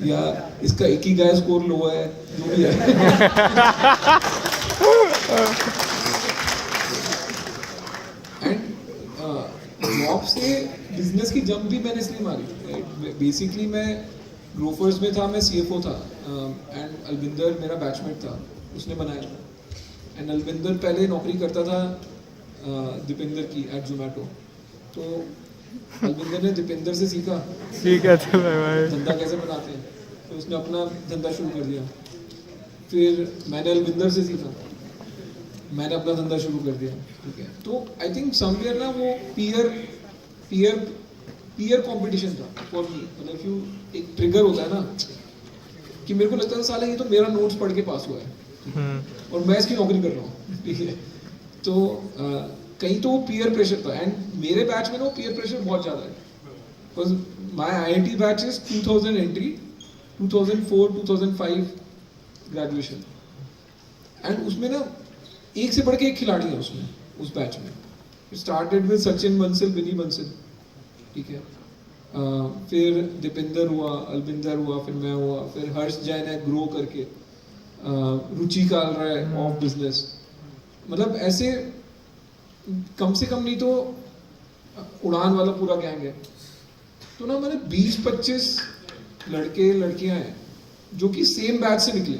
या इसका इकिगाई स्कोर लो है, जो भी है. एंड जॉब से बिजनेस की जंप भी मैंने इसलिए मारी. बेसिकली मैं ग्रोफर्स में था, मैं CFO था, एंड अलविंदर मेरा बैचमेट था, उसने बनाया था. एंड अलविंदर पहले नौकरी करता था दीपेंद्र की एट जोमेटो। तो अलविंदर ने दीपेंद्र से सीखा धंधा कैसे बनाते हैं, तो उसने अपना धंधा शुरू कर दिया। फिर मैंने अलविंदर से सीखा, मैंने अपना धंधा शुरू कर दिया। ठीक है, तो आई थिंक समवेयर ना वो पीयर कंपटीशन था फॉर मी। मतलब क्यों एक ट्रिगर होता है ना कि मेरे को लगता था साला ये तो मेरा नोट्स पढ़ के पास हुआ है और मैं इसकी नौकरी कर रहा हूँ। ठीक है, तो कहीं तो वो पीयर प्रेशर था। एंड मेरे बैच में ना वो पीयर प्रेशर बहुत ज़्यादा है, because my IIT batch is 2000 entry, 2004 2005 graduation. And उसमें ना एक से बढ़ के एक खिलाड़ी है उसमें, उस बैच में। स्टार्टेड विद सचिन बंसल, विनी बंसल। ठीक है, फिर दीपेंद्र हुआ, अलविंदर हुआ, फिर मैं हुआ, फिर हर्ष जैन है ग्रो करके, रुचि काल रहा है ऑफ बिजनेस। मतलब ऐसे कम से कम नहीं तो उड़ान वाला पूरा गैंग है। तो ना मैंने 20-25 लड़के लड़कियां हैं जो कि सेम बैच से निकले।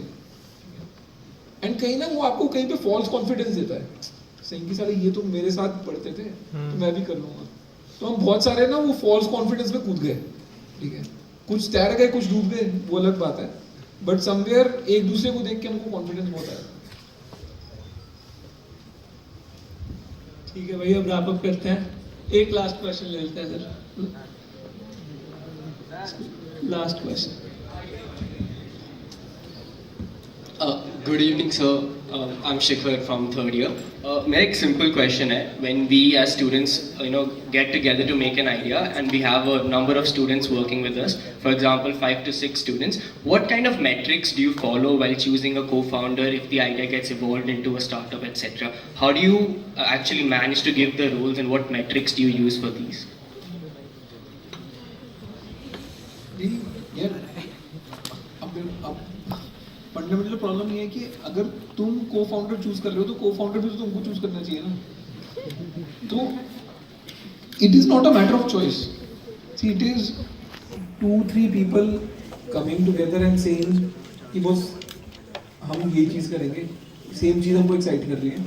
एंड कहीं ना वो आपको कहीं पे फॉल्स कॉन्फिडेंस देता है, सही कि साले ये तो मेरे साथ पढ़ते थे तो मैं भी कर लूंगा। तो हम बहुत सारे ना वो फॉल्स कॉन्फिडेंस में कूद गए। ठीक है, कुछ तैर गए, कुछ डूब गए, वो अलग बात है, बट समवेयर एक दूसरे को देख के हमको कॉन्फिडेंस बहुत आया। ठीक है भाई, अब रैप अप करते हैं। एक लास्ट क्वेश्चन ले लेते हैं sir. Last question. Good evening sir, I am Shikhar from third year. मेरा एक सिंपल क्वेश्चन है, when we as students get together to make an idea and we have a number of students working with us, for example 5 to 6 students, what kind of metrics do you follow while choosing a co-founder if the idea gets evolved into a startup, etc.? How do you actually manage to give the roles and what metrics do you use for these? Fundamental problem ये है कि अगर तुम को founder choose कर रहे हो तो को फाउंडर भी तो तुमको चूज करना चाहिए ना। तो it is not a matter of choice, see it is 2-3 people coming together and saying कि बस हम ये चीज करेंगे, सेम चीज हमको एक्साइट कर रही है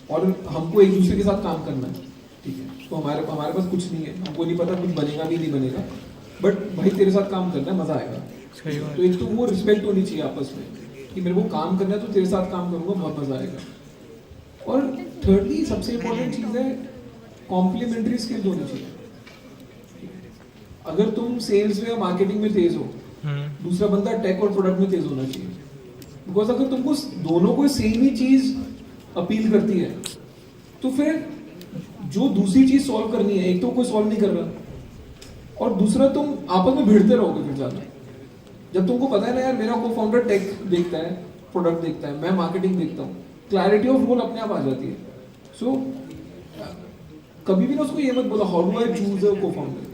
और हमको एक दूसरे के साथ काम करना है। ठीक है, तो हमारे पास कुछ नहीं है, हमको नहीं पता कुछ बनेगा भी नहीं बनेगा, बट भाई तेरे साथ काम करना है, मजा आएगा। तो एक तो वो रिस्पेक्ट होनी चाहिए आपस में कि मेरे को काम करना है तो तेरे साथ काम करूंगा, बहुत मजा आएगा। और थर्डली सबसे इम्पोर्टेंट चीज है कॉम्प्लीमेंट्री स्किल्स होनी चाहिए। अगर तुम सेल्स में या मार्केटिंग में तेज हो, दूसरा बंदा टेक और प्रोडक्ट में तेज होना चाहिए। बिकॉज अगर तुमको दोनों को सेम ही चीज अपील करती है तो फिर जो दूसरी चीज सॉल्व करनी है, एक तो कोई सॉल्व नहीं कर रहा और दूसरा तुम आपस में भिड़ते रहोगे फिर ज्यादा। जब तुमको पता है ना यार मेरा को फाउंडर टेक देखता है, प्रोडक्ट देखता है, मैं मार्केटिंग देखता हूँ, क्लैरिटी ऑफ रोल अपने आप आ जाती है। सो कभी भी ना उसको ये मत बोला how do I choose a को founder.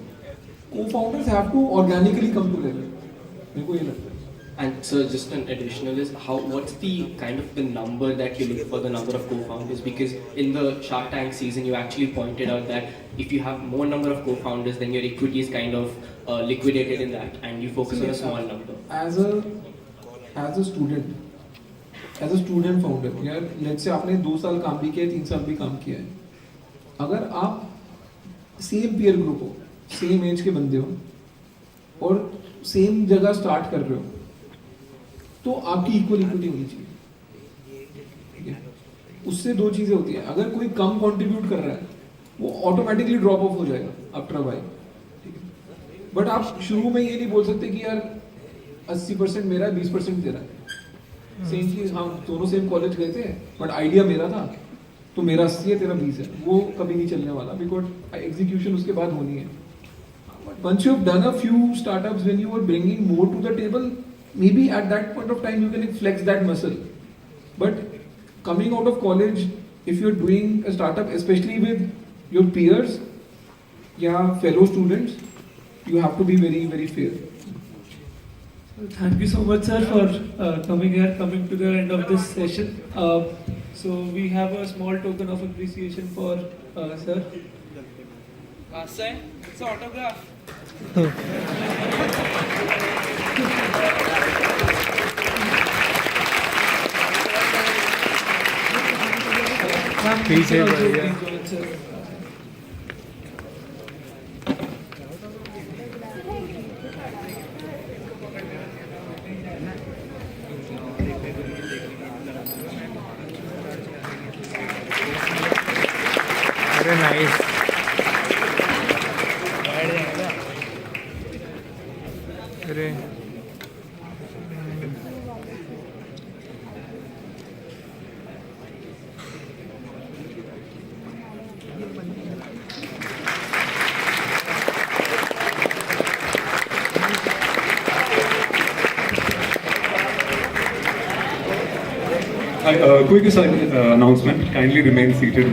Cofounders have to organically come together, मेरे को ये लगता है। And so just an additional is what's the kind of the number that you look for the number of co-founders? Because in the Shark Tank season you actually pointed out that if you have more number of co-founders then your equity is kind of liquidated in that and you focus on a small number. As a student founder यार, let's say आपने 2 साल काम भी किया है, 3 साल भी काम किया है, अगर आप सेम पीयर ग्रुप हो, सेम एज के बंदे हो और सेम जगह स्टार्ट कर रहे हो तो आपकी इक्वल इक्विटी होनी चाहिए। ठीक है, उससे 2 चीजें होती हैं, अगर कोई कम कंट्रीब्यूट कर रहा है वो ऑटोमेटिकली ड्रॉप ऑफ हो जाएगा आफ्टर अ व्हाइल। ठीक है, बट आप शुरू में ये नहीं बोल सकते कि यार 80% मेरा है 20% तेरा है। सेम चीज, हम दोनों सेम कॉलेज गए थे बट आइडिया मेरा था तो मेरा 80 है तेरा 20 है, वो कभी नहीं चलने वाला बिकॉज एग्जीक्यूशन उसके बाद होनी है। Once you have done a few startups, when you are bringing more to the table, maybe at that point of time you can flex that muscle. But coming out of college, if you're doing a startup, especially with your peers, fellow students, you have to be very, very fair. Thank you so much, sir, for coming here, coming to the end of this session. So we have a small token of appreciation for sir. Sir, it's an autograph. पीछे also बढ़िया। please go ahead, sir. अरे nice. अरे Hi, quick announcement. Kindly remain seated.